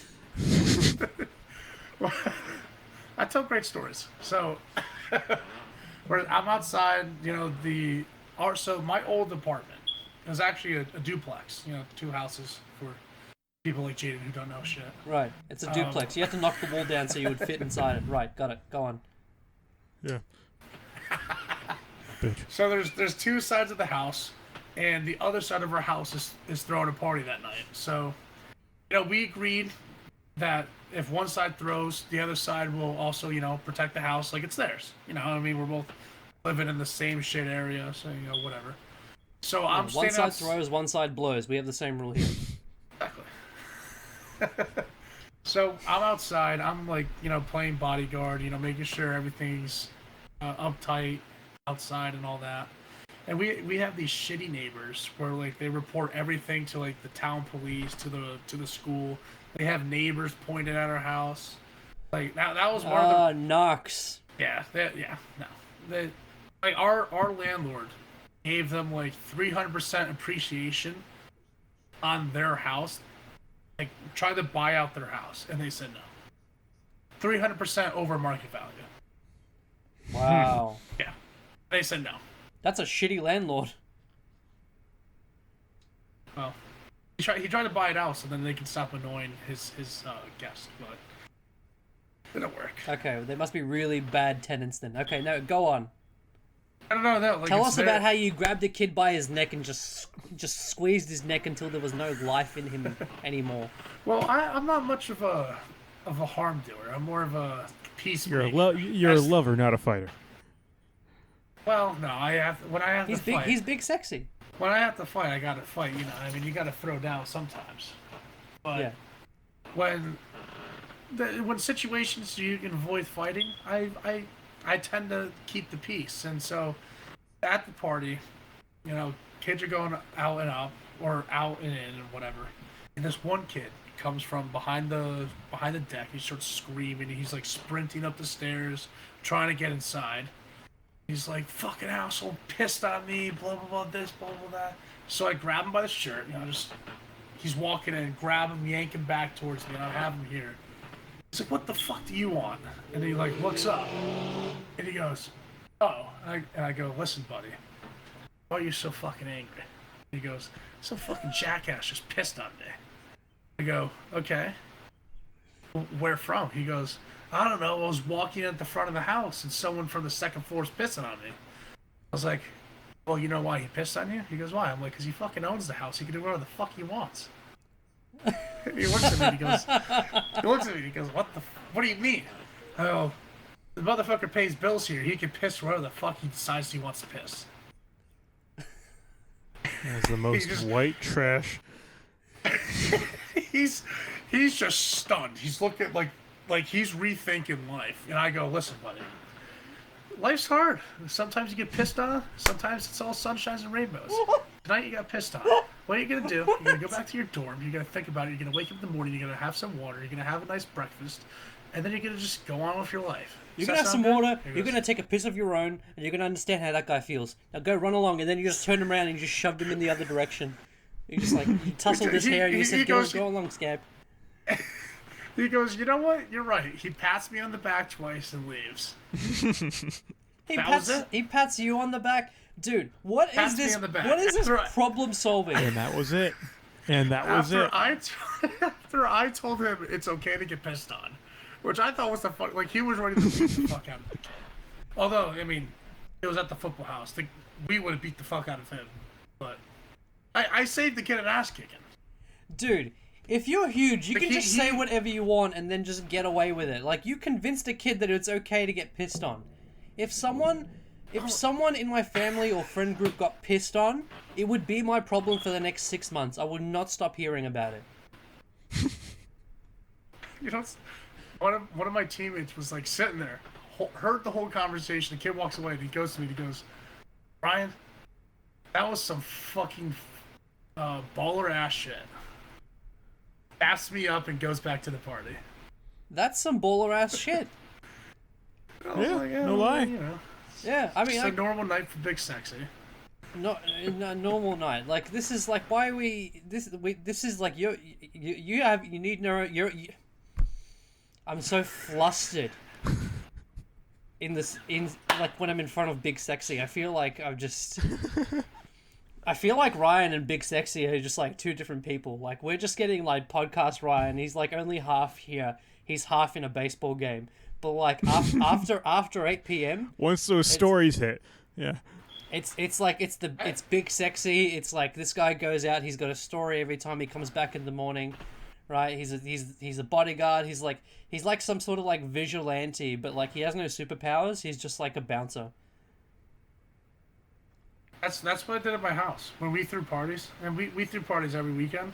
I tell great stories. So I'm outside. So my old apartment is actually a duplex. 2 houses for people like Jaden who don't know shit. Right, it's a duplex. You have to knock the wall down so you would fit inside it. Right, got it. Go on. Yeah. Bitch. So there's 2 sides of the house, and the other side of our house is throwing a party that night. So, we agreed that if one side throws, the other side will also, protect the house like it's theirs. We're both living in the same shit area, so whatever. So I'm One standing side out. throws, one side blows. We have the same rule here. Exactly. So I'm outside. I'm like, playing bodyguard. Making sure everything's uptight outside and all that. And we have these shitty neighbors where like they report everything to like the town police, to the school. They have neighbors pointed at our house. Like that was one of the Knox. our landlord gave them like 300% appreciation on their house. Like tried to buy out their house, and they said no. 300% over market value. Wow. Yeah, they said no. That's a shitty landlord. Well, he tried to buy it out so then they can stop annoying his guests. But didn't work. Okay, there must be really bad tenants then. Okay, no, go on. I don't know that. Like, Tell it's us there. about how you grabbed a kid by his neck and just squeezed his neck until there was no life in him anymore. Well, I'm not much of a harm doer. I'm more of a peacemaker. You're a lover, not a fighter. Well, no, when I have He's to big. fight. He's big, sexy. When I have to fight, I gotta fight. You know, I mean, you gotta throw down sometimes. But Yeah. when situations you can avoid fighting, I tend to keep the peace. And so at the party, you know, kids are going out and up or out and in and whatever. And this one kid comes from behind the deck. He starts screaming. He's like sprinting up the stairs, trying to get inside. He's like, fucking asshole, pissed on me, blah, blah, blah, this, blah, blah, that. So I grab him by the shirt, you know, he's walking in, grab him, yank him back towards me, and I have him here. He's like, what the fuck do you want? And he like looks up, and he goes, oh. And I go, listen, buddy, why are you so fucking angry? And he goes, some fucking jackass just pissed on me. I go, okay. Where from? He goes, I don't know, I was walking at the front of the house and someone from the second floor is pissing on me. I was like, well, you know why he pissed on you? He goes, why? I'm like, because he fucking owns the house. He can do whatever the fuck he wants. He looks at me and he goes, what do you mean? I go, the motherfucker pays bills here. He can piss wherever the fuck he decides he wants to piss. That's the most white trash. He's just stunned. He's looking like he's rethinking life. And I go, listen, buddy, life's hard. Sometimes you get pissed on. Sometimes it's all sunshines and rainbows. Tonight you got pissed on. What are you going to do? You're going to go back to your dorm. You're going to think about it. You're going to wake up in the morning. You're going to have some water. You're going to have a nice breakfast. And then you're going to just go on with your life. You're going to have some water. You're going to take a piss of your own. And you're going to understand how that guy feels. Now go run along. And then you just turn him around and you just shoved him in the other direction. You just like, you tussled his hair and you said, go along, scab. He goes, you know what? You're right. He pats me on the back twice and leaves. He pats you on the back. Dude, what is this? What is this problem solving? And that was it. And that was it. After I told him it's okay to get pissed on, which I thought was the fuck. Like, he was ready to beat the fuck out of me. Although, I mean, it was at the football house. We would have beat the fuck out of him. But I saved the kid an ass kicking. Dude, if you're huge, you can just say whatever you want and then just get away with it. Like, you convinced a kid that it's okay to get pissed on. If someone in my family or friend group got pissed on, it would be my problem for the next 6 months. I would not stop hearing about it. You know, one of my teammates was like sitting there, heard the whole conversation. The kid walks away and he goes to me and he goes, Brian, that was some fucking baller ass shit. Asks me up and goes back to the party. That's some baller ass shit. No lie. You know, yeah, I mean, it's a normal night for Big Sexy. Not a normal night. Like, this is like why this is like you need no I'm so flustered in like when I'm in front of Big Sexy. I feel like I feel like Ryan and Big Sexy are just like two different people. Like, we're just getting like podcast Ryan. He's like only half here. He's half in a baseball game. But like after 8 p.m. once those stories hit, yeah. It's Big Sexy. It's like this guy goes out. He's got a story every time he comes back in the morning, right? He's a bodyguard. He's like some sort of like vigilante, but like he has no superpowers. He's just like a bouncer. That's what I did at my house when we threw parties, and we threw parties every weekend.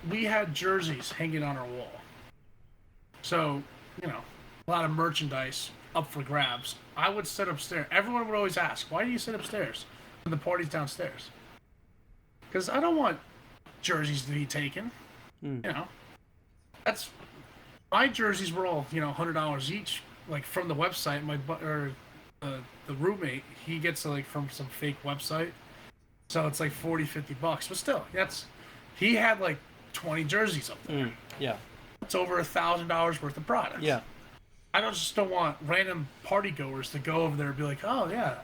We had jerseys hanging on our wall, so you know, a lot of merchandise up for grabs. I would sit upstairs. Everyone would always ask, "Why do you sit upstairs when the party's downstairs?" Because I don't want jerseys to be taken. You know, my jerseys were all $100 each, like from the website. The roommate, he gets like from some fake website, so it's like $40-50. But still, he had like 20 jerseys up there. Yeah, it's over $1,000 worth of products. Yeah, I don't want random party goers to go over there and be like, oh yeah,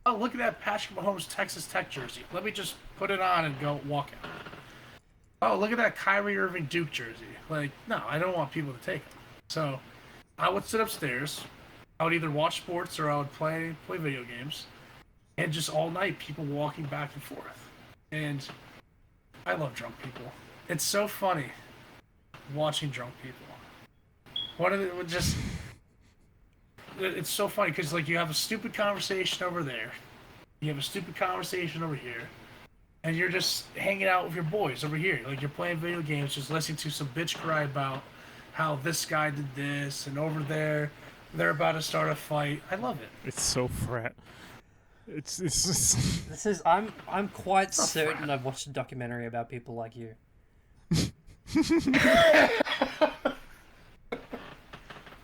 oh look at that Patrick Mahomes Texas Tech jersey. Let me just put it on and go walk out. Oh, look at that Kyrie Irving Duke jersey. Like, no, I don't want people to take them. So I would sit upstairs. I would either watch sports or I would play video games, and just all night people walking back and forth. And I love drunk people. It's so funny watching drunk people. One of the just. It's so funny because like you have a stupid conversation over there, you have a stupid conversation over here, and you're just hanging out with your boys over here. Like you're playing video games, just listening to some bitch cry about how this guy did this, and over there they're about to start a fight. I love it. It's so frat. It's This is I'm quite certain I've watched a documentary about people like you.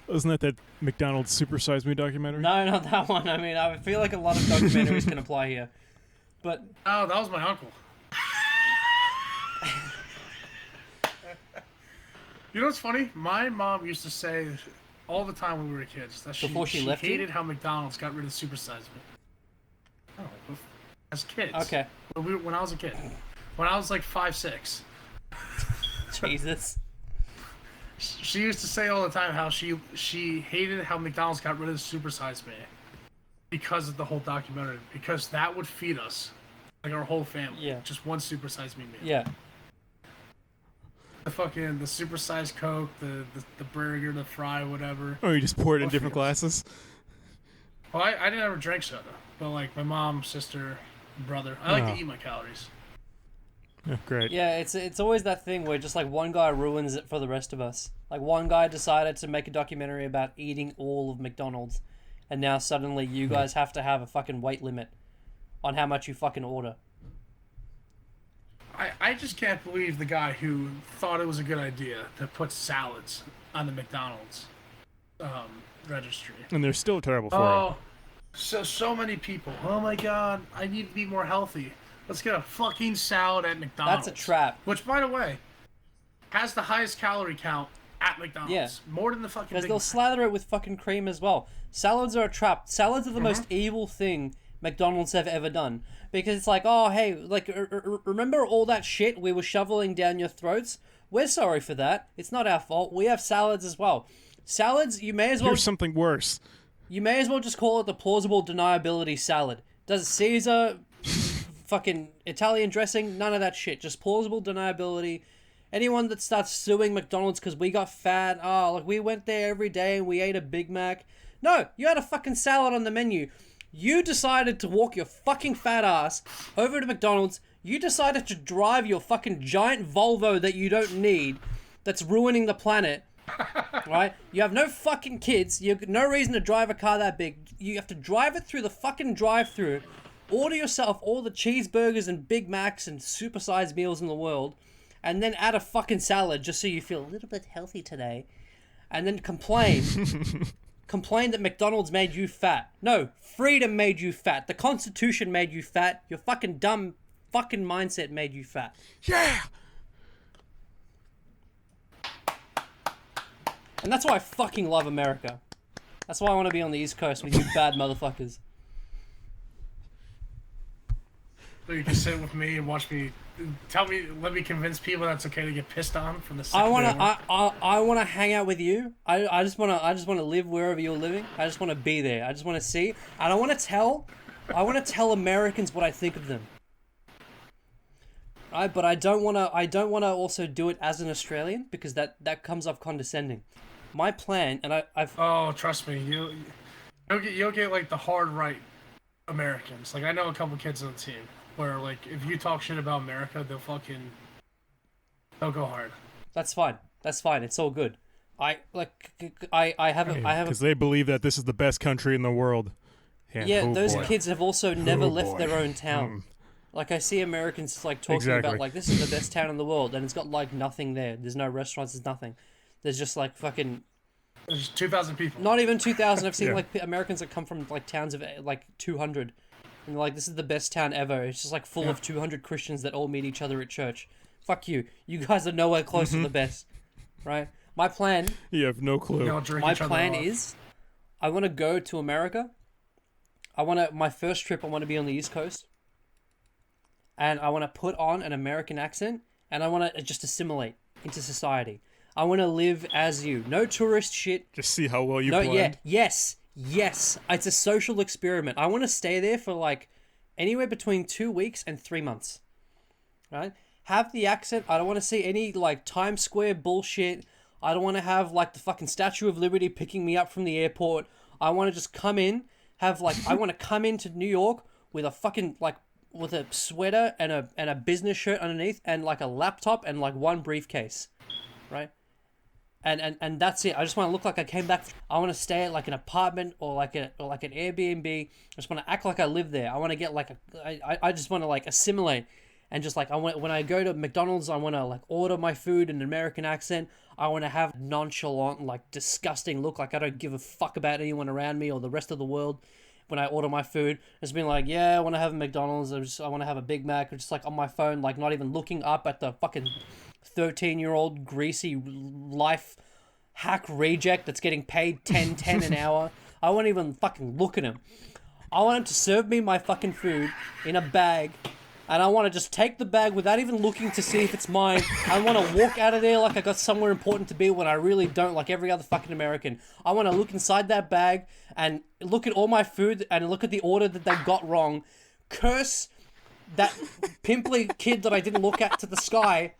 Wasn't that McDonald's Super Size Me documentary? No, not that one. I mean, I feel like a lot of documentaries can apply here. But Oh, that was my uncle. You know what's funny? My mom used to say all the time when we were kids that Before she left you? hated how McDonald's got rid of Super Size Me. Oh, as kids. okay, When I was a kid. When I was like 5, 6. Jesus. She used to say all the time how she hated how McDonald's got rid of the Super Size Me because of the whole documentary. Because that would feed us, like our whole family. Yeah. Just one Super Size Me meal. Yeah. The Super Size Coke, the burger, the fry, whatever. Oh, you just pour it in Both different meals. glasses? Well, I didn't ever drink soda, but like my mom, sister, brother. I like Oh. to eat my calories. Yeah, great. Yeah, it's always that thing where just like one guy ruins it for the rest of us. Like one guy decided to make a documentary about eating all of McDonald's, and now suddenly you guys have to have a fucking weight limit on how much you fucking order. I just can't believe the guy who thought it was a good idea to put salads on the McDonald's registry. And they're still terrible for Oh, so many people. Oh my god, I need to be more healthy. Let's get a fucking salad at McDonald's. That's a trap. Which, by the way, has the highest calorie count at McDonald's. Yeah. More than the fucking Because Big they'll Mac. slather it with fucking cream as well. Salads are a trap. Salads are the most evil thing McDonald's have ever done. Because it's like, oh, hey, like, remember all that shit we were shoveling down your throats? We're sorry for that. It's not our fault. We have salads as well. Salads, you may as well... Here's something worse. You may as well just call it the plausible deniability salad. Does Caesar, fucking Italian dressing, none of that shit. Just plausible deniability. Anyone that starts suing McDonald's because we got fat, oh, like we went there every day and we ate a Big Mac. No, you had a fucking salad on the menu. You decided to walk your fucking fat ass over to McDonald's. You decided to drive your fucking giant Volvo that you don't need, that's ruining the planet. Right? You have no fucking kids. You have no reason to drive a car that big. You have to drive it through the fucking drive-thru, order yourself all the cheeseburgers and Big Macs and supersized meals in the world, and then add a fucking salad just so you feel a little bit healthy today, and then complain. Complain that McDonald's made you fat. No, freedom made you fat. The Constitution made you fat. Your fucking dumb fucking mindset made you fat. Yeah! And that's why I fucking love America. That's why I want to be on the East Coast with you bad motherfuckers. So you can sit with me and watch me. Let me convince people that's okay to get pissed on from the. I wanna hang out with you. I just wanna live wherever you're living. I just wanna be there. I just wanna see, and I wanna tell Americans what I think of them. Right, but I don't wanna also do it as an Australian because that comes off condescending. My plan, and I've Oh, trust me, you'll get like the hard right Americans. Like I know a couple kids on the team where like if you talk shit about America, they'll go hard. That's fine. That's fine. It's all good. I have Because they believe that this is the best country in the world. And, yeah, oh those boy. kids have also never Oh left boy. their own town. Like I see Americans like talking Exactly. about like this is the best town in the world, and it's got like nothing there. There's no restaurants. There's nothing. There's just like fucking There's 2,000 people. not even 2,000. I've seen Yeah. like Americans that come from like towns of like 200, and like this is the best town ever. It's just like full of 200 Christians that all meet each other at church. Fuck you. You guys are nowhere close to the best, right? My plan. You have no clue. They all drink My each other plan off. is, I want to go to America. My first trip, I want to be on the East Coast. And I want to put on an American accent, and I want to just assimilate into society. I want to live as you. No tourist shit. Just see how well you No, blend. yeah, yes. It's a social experiment. I want to stay there for like anywhere between 2 weeks and 3 months. Right? Have the accent. I don't want to see any like Times Square bullshit. I don't want to have like the fucking Statue of Liberty picking me up from the airport. I want to just come in, I want to come into New York with a fucking like with a sweater and a business shirt underneath and like a laptop and like one briefcase, right? And that's it. I just want to look like I came back. I want to stay at like an apartment or like an Airbnb. I just want to act like I live there. I want to get like I just want to like assimilate and just like when I go to McDonald's, I want to like order my food in an American accent. I want to have a nonchalant, like disgusting look, like I don't give a fuck about anyone around me or the rest of the world. When I order my food, it's been like, yeah, I want to have a McDonald's. I want to have a Big Mac. Or just like on my phone, like not even looking up at the fucking 13-year-old greasy life hack reject that's getting paid $10 an hour. I won't even fucking look at him. I want him to serve me my fucking food in a bag, and I want to just take the bag without even looking to see if it's mine. I want to walk out of there like I got somewhere important to be when I really don't, like every other fucking American. I want to look inside that bag and look at all my food and look at the order that they got wrong, curse that pimply kid that I didn't look at to the sky,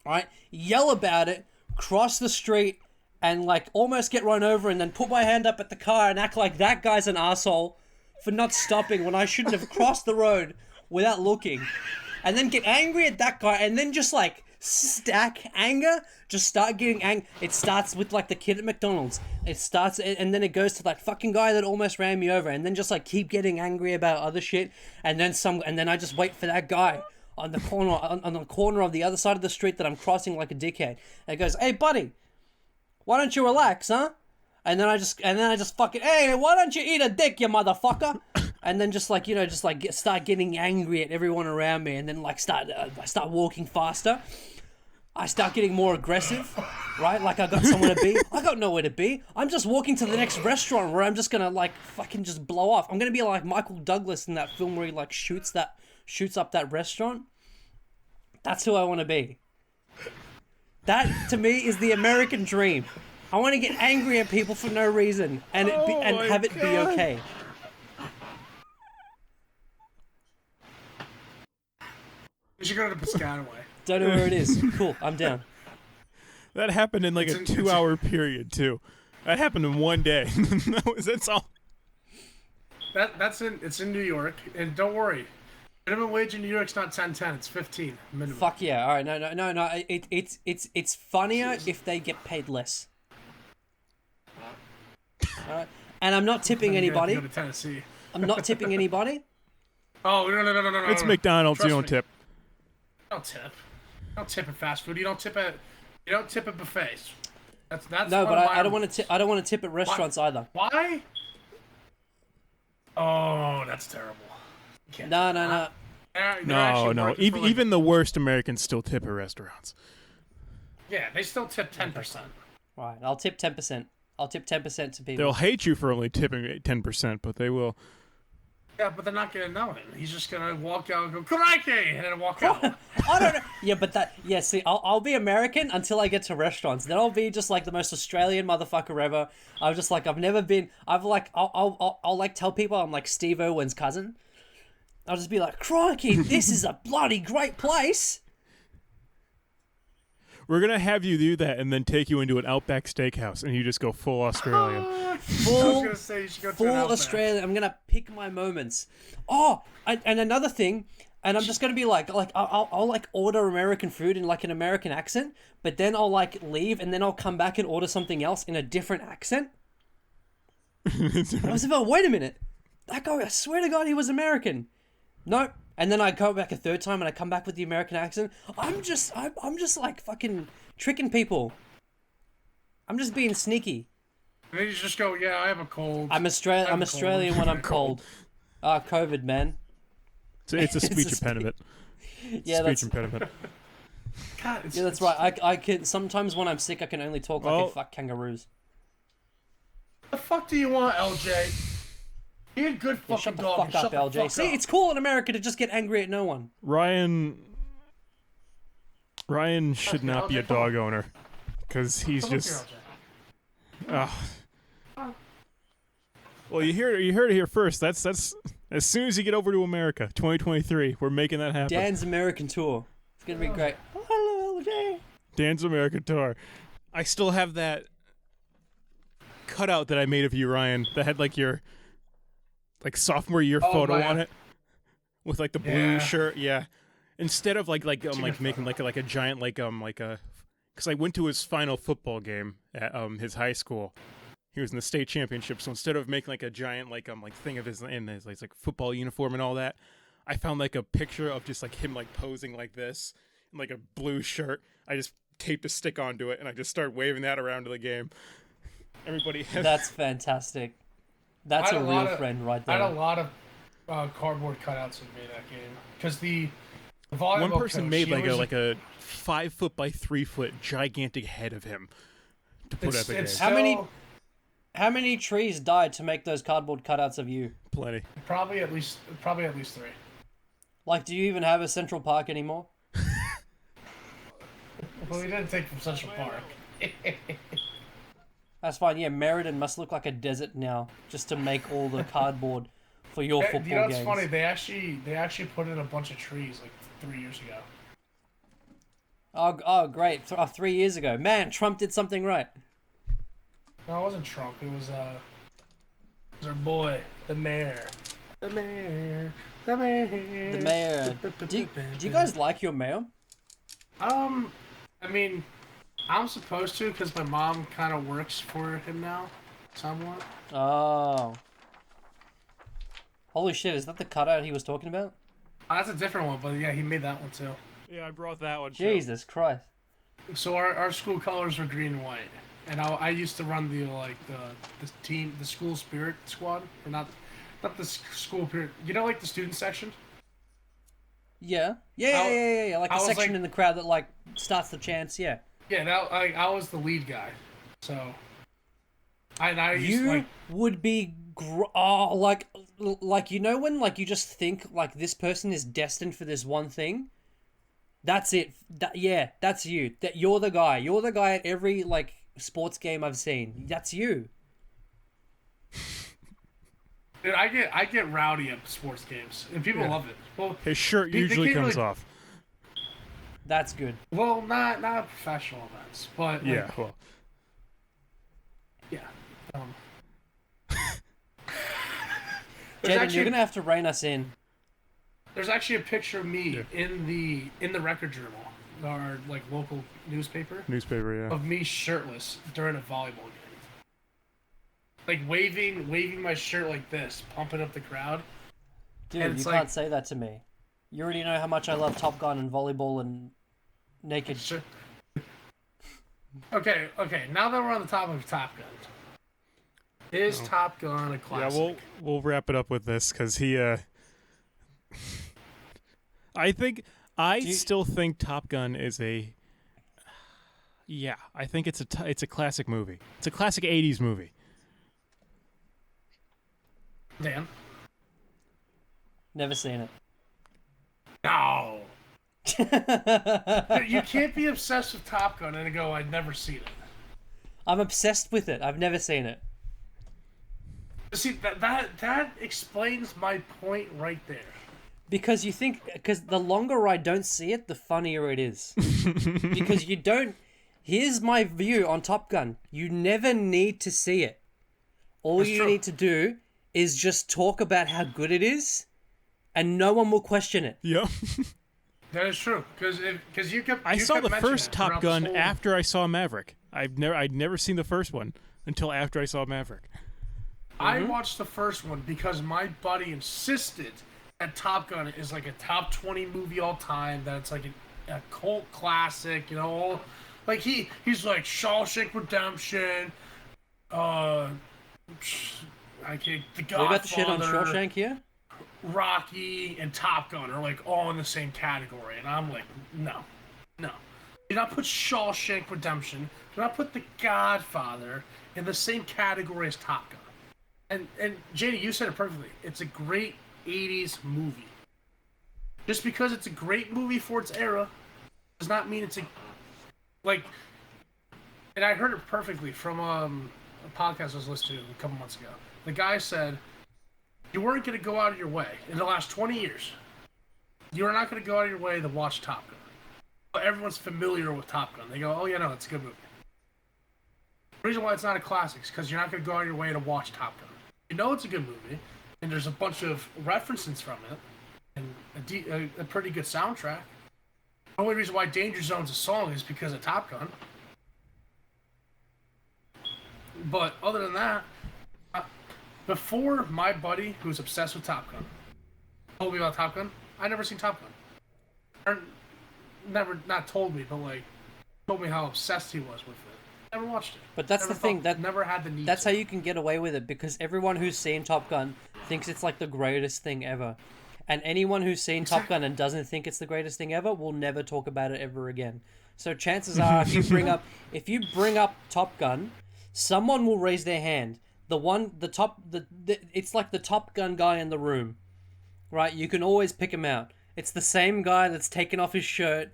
right? Yell about it, cross the street, and like almost get run over, and then put my hand up at the car and act like that guy's an asshole for not stopping when I shouldn't have crossed the road without looking, and then get angry at that guy, and then just like stack anger, just start getting angry. It starts with like the kid at McDonald's. It starts, and then it goes to that fucking guy that almost ran me over, and then just like keep getting angry about other shit, and then I just wait for that guy on the corner on the corner of the other side of the street that I'm crossing like a dickhead. And it goes, hey buddy, why don't you relax, huh? And then I just fucking, hey, why don't you eat a dick, you motherfucker? And then just like, start getting angry at everyone around me, and then like I start walking faster. I start getting more aggressive, right? Like I got somewhere to be. I got nowhere to be. I'm just walking to the next restaurant where I'm just gonna like fucking just blow off. I'm gonna be like Michael Douglas in that film where he like shoots up that restaurant. That's who I want to be. That to me is the American dream. I want to get angry at people for no reason and have it be okay. You should go to Piscataway. Don't know where it is. Cool, I'm down. That happened in like a 2-hour period too. That happened in one day. That's all. It's in New York, and don't worry, minimum wage in New York's not 10.10, it's 15 minimum. Fuck yeah! All right, no. It's funnier if they get paid less. All right, and I'm not tipping anybody. Go to Tennessee. I'm not tipping anybody. Oh no! It's McDonald's. Trust you don't me. tip. Don't tip. You don't tip at fast food. You don't tip at buffets. That's No, but I don't want to. I don't want to tip at restaurants either. Why? Oh, that's terrible. No. No. Even the worst Americans still tip at restaurants. Yeah, they still tip 10%. Right, I'll tip 10%. I'll tip 10% to people. They'll hate you for only tipping 10%, but they will. Yeah, but they're not gonna know it. He's just gonna walk out and go crikey, and then walk out. I don't know. Yeah, but see, I'll be American until I get to restaurants. Then I'll be just like the most Australian motherfucker ever. I'm just like, I'll like tell people I'm like Steve Irwin's cousin. I'll just be like, crikey, this is a bloody great place. We're going to have you do that and then take you into an Outback Steakhouse and you just go full Australian. Full Australian. I'm going to pick my moments. Oh, and another thing, and I'm just going to be like I'll like order American food in like an American accent, but then I'll like leave and then I'll come back and order something else in a different accent. I was about, wait a minute. That guy, I swear to God, he was American. Nope. And then I go back a third time and I come back with the American accent. I'm just like fucking tricking people. I'm just being sneaky. And then you just go, yeah, I have a cold. I'm Australian when I'm cold. COVID, man. It's a speech impediment. Yeah, speech impediment. God, yeah, that's right. I can sometimes when I'm sick I can only talk like a fuck kangaroos. The fuck do you want, LJ? Be a good fucking shut the dog. fuck up, LJ. See, it's cool in America to just get angry at no one. Ryan should not be a dog owner. because he's Come up just. here, Well, you heard it here first. That's as soon as you get over to America, 2023, we're making that happen. Dan's American tour. It's gonna be great. Oh, hello, Dan. Dan's American tour. I still have that cutout that I made of you, Ryan, that had like your sophomore year photo man. on it, with like the blue Yeah. shirt. Yeah. Instead of like a making photo. like a giant because I went to his final football game at his high school. He was in the state championship, so instead of making like a giant thing of his in his like football uniform and all that, I found like a picture of just like him like posing like this in like a blue shirt. I just taped a stick onto it and I just started waving that around to the game. Everybody has That's fantastic. That's I a had real lot of- friend right I had there. a lot of cardboard cutouts of me that game because the volleyball one person coach, made he like was- a 5 foot by 3 foot gigantic head of him to put at the game. it's How many- still How many trees died to make those cardboard cutouts of you? Plenty. probably at least 3. Like, do you even have a Central Park anymore? Well, we didn't take from Central Park. That's fine. Yeah, Meriden must look like a desert now, just to make all the cardboard for your football You know what's games. funny? They actually put in a bunch of trees like 3 years ago. Oh, great! 3 years ago, man, Trump did something right. No, it wasn't Trump. It was our boy, the mayor. The mayor. The mayor. The mayor. Do you guys like your mayor? I mean, I'm supposed to because my mom kind of works for him now, somewhat. Oh. Holy shit, is that the cutout he was talking about? That's a different one, but yeah, he made that one too. Yeah, I brought that one. Jesus Christ. So our school colors were green and white, and I used to run the team, the school spirit squad, or not the school spirit. You know, like the student section. Yeah. Yeah. Like I the was section like- in the crowd that, like, starts the chants, yeah. Yeah, I was the lead guy, so I used You to, like, would be like you know when like you just think like this person is destined for this one thing. That's it. That's you. That you're the guy. You're the guy at every like sports game I've seen. That's you. dude, I get rowdy at sports games, and people love it. Well, His shirt They usually can't comes really- off. That's good. well, not professional events, but like, Yeah, well. yeah. Jaden, There's you're actually, gonna have to rein us in. there's actually a picture of me in the Record Journal, our like local newspaper, Newspaper, yeah. of me shirtless during a volleyball game, like waving my shirt like this, pumping up the crowd. Dude, And you it's can't like- say that to me. You already know how much I love Top Gun and volleyball and naked. Sure. Okay. Now that we're on the topic of Top Gun, is Top Gun a Yeah, classic? we'll wrap it up with this because he. I still think Top Gun is a. Yeah, I think it's a classic movie. It's a classic '80s movie. Dan? Never seen it. No. You can't be obsessed with Top Gun and go, I'd never seen it. I'm obsessed with it. I've never seen it. See, that explains my point right there. Because the longer I don't see it, the funnier it is. Because you don't. Here's my view on Top Gun. You never need to see it. All That's you true. need to do is just talk about how good it is, and no one will question it. Yeah. That is true, because you kept. I you saw kept the mentioning first it Top throughout Gun this whole- after I saw Maverick. I'd never seen the first one until after I saw Maverick. I watched the first one because my buddy insisted that Top Gun is like a top 20 movie all time. That it's like a cult classic, you know. Like he's like Shawshank Redemption. I can't. The We got the shit on Godfather, Shawshank here. Rocky, and Top Gun are like all in the same category, and I'm like, no. Do not put Shawshank Redemption. Do not put The Godfather in the same category as Top Gun. And Jaden, you said it perfectly. It's a great 80s movie. Just because it's a great movie for its era does not mean it's a like and I heard it perfectly from a podcast I was listening to a couple months ago. The guy said, you weren't going to go out of your way in the last 20 years. You are not going to go out of your way to watch Top Gun. But everyone's familiar with Top Gun. They go, oh yeah, no, it's a good movie. The reason why it's not a classic is because you're not going to go out of your way to watch Top Gun. You know it's a good movie, and there's a bunch of references from it, and a pretty good soundtrack. The only reason why Danger Zone's a song is because of Top Gun. But other than that, before my buddy, who's obsessed with Top Gun, told me about Top Gun, I never seen Top Gun. Or never, not told me, but like, told me how obsessed he was with it. Never watched it. But that's never the thing, that never had the need. That's to. how you can get away with it, because everyone who's seen Top Gun thinks it's like the greatest thing ever. And anyone who's seen Top Gun and doesn't think it's the greatest thing ever will never talk about it ever again. So chances are, if you bring up Top Gun, someone will raise their hand. It's like the Top Gun guy in the room, right? You can always pick him out. It's the same guy that's taken off his shirt,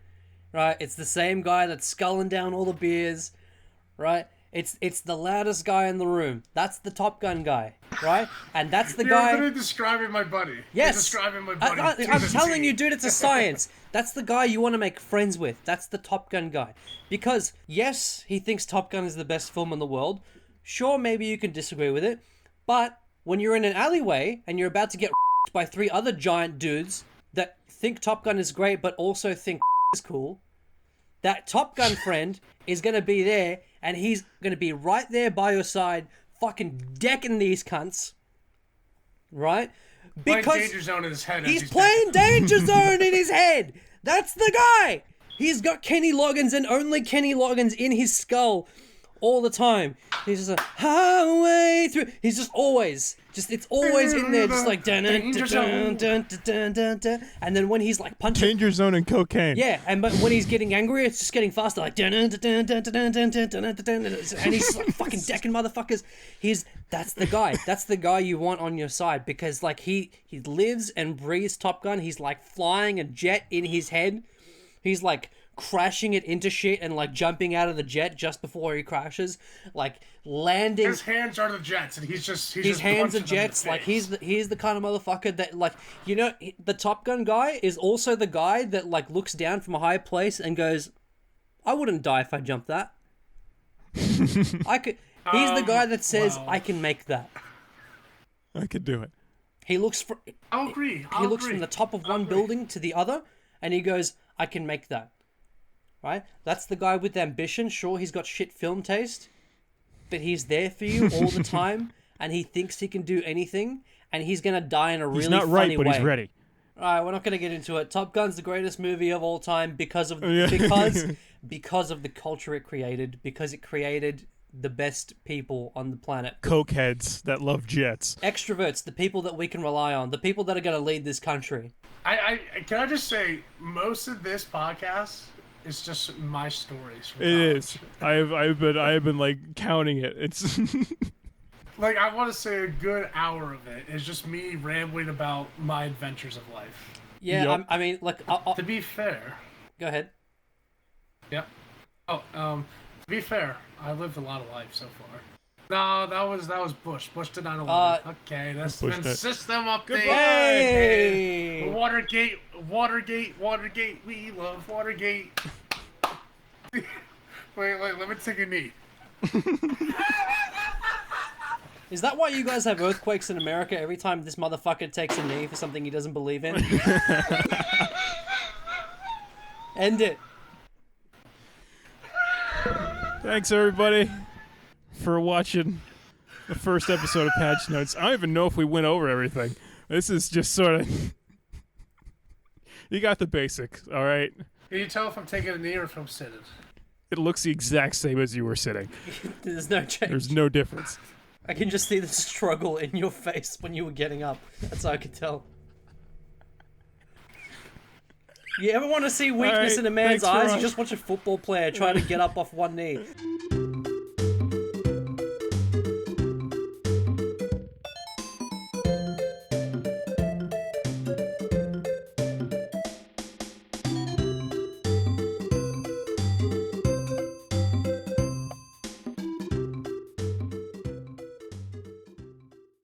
right? It's the same guy that's sculling down all the beers, right? It's the loudest guy in the room. That's the Top Gun guy, right? And that's the guy. You're describing my buddy. Yes. You're describing my buddy. I'm telling you, dude, it's a science. That's the guy you want to make friends with. That's the Top Gun guy. Because, yes, he thinks Top Gun is the best film in the world. Sure, maybe you can disagree with it. But when you're in an alleyway and you're about to get by 3 other giant dudes that think Top Gun is great but also think is cool, that Top Gun friend is going to be there, and he's going to be right there by your side, fucking decking these cunts. Right? Because playing Danger Zone in his head. He's playing Danger Zone in his head. That's the guy. He's got Kenny Loggins and only Kenny Loggins in his skull all the time. He's just a highway through. He's just always, it's always in there, just like dun dun dun dun dun dun dun. And then when he's like punching, Danger Zone and cocaine. yeah, but when he's getting angry, it's just getting faster, like dun dun dun dun dun dun dun dun dun, and he's like fucking decking motherfuckers. That's the guy. That's the guy you want on your side, because like he lives and breathes Top Gun. He's like flying a jet in his head. He's like crashing it into shit and like jumping out of the jet just before he crashes, like landing. His hands are the jets, and he's his hands are jets. Like he's the kind of motherfucker that, like, you know, the Top Gun guy is also the guy that like looks down from a high place and goes, "I wouldn't die if I jumped that." I could. He's the guy that says, "I can make that. I could do it." He looks for. I'll agree. He looks from the top of one building to the other, and he goes, "I can make that." Right? That's the guy with ambition. Sure, he's got shit film taste, but he's there for you all the time, and he thinks he can do anything, and he's gonna die in a really funny way. He's not right, but he's ready. All right, we're not gonna get into it. Top Gun's the greatest movie of all time because of the culture it created, because it created the best people on the planet. Cokeheads that love jets. Extroverts, the people that we can rely on, the people that are gonna lead this country. Can I just say, most of this podcast is just my stories. It is. I have been like counting it. It's like, I want to say a good hour of it is just me rambling about my adventures of life. Yeah, yep. I mean, like, to be fair. Go ahead. Yep. Oh, to be fair, I lived a lot of life so far. No, that was Bush. Bush did 9/11. Okay, that's been system update. Hey. Watergate, we love Watergate. wait, let me take a knee. Is that why you guys have earthquakes in America every time this motherfucker takes a knee for something he doesn't believe in? End it. Thanks, everybody, for watching the first episode of Patch Notes. I don't even know if we went over everything. This is just sort of... You got the basics, all right? Can you tell if I'm taking a knee or if I'm sitting? It looks the exact same as you were sitting. There's no change. There's no difference. I can just see the struggle in your face when you were getting up. That's how I can tell. You ever want to see weakness in a man's eyes? You just watch a football player try to get up off one knee.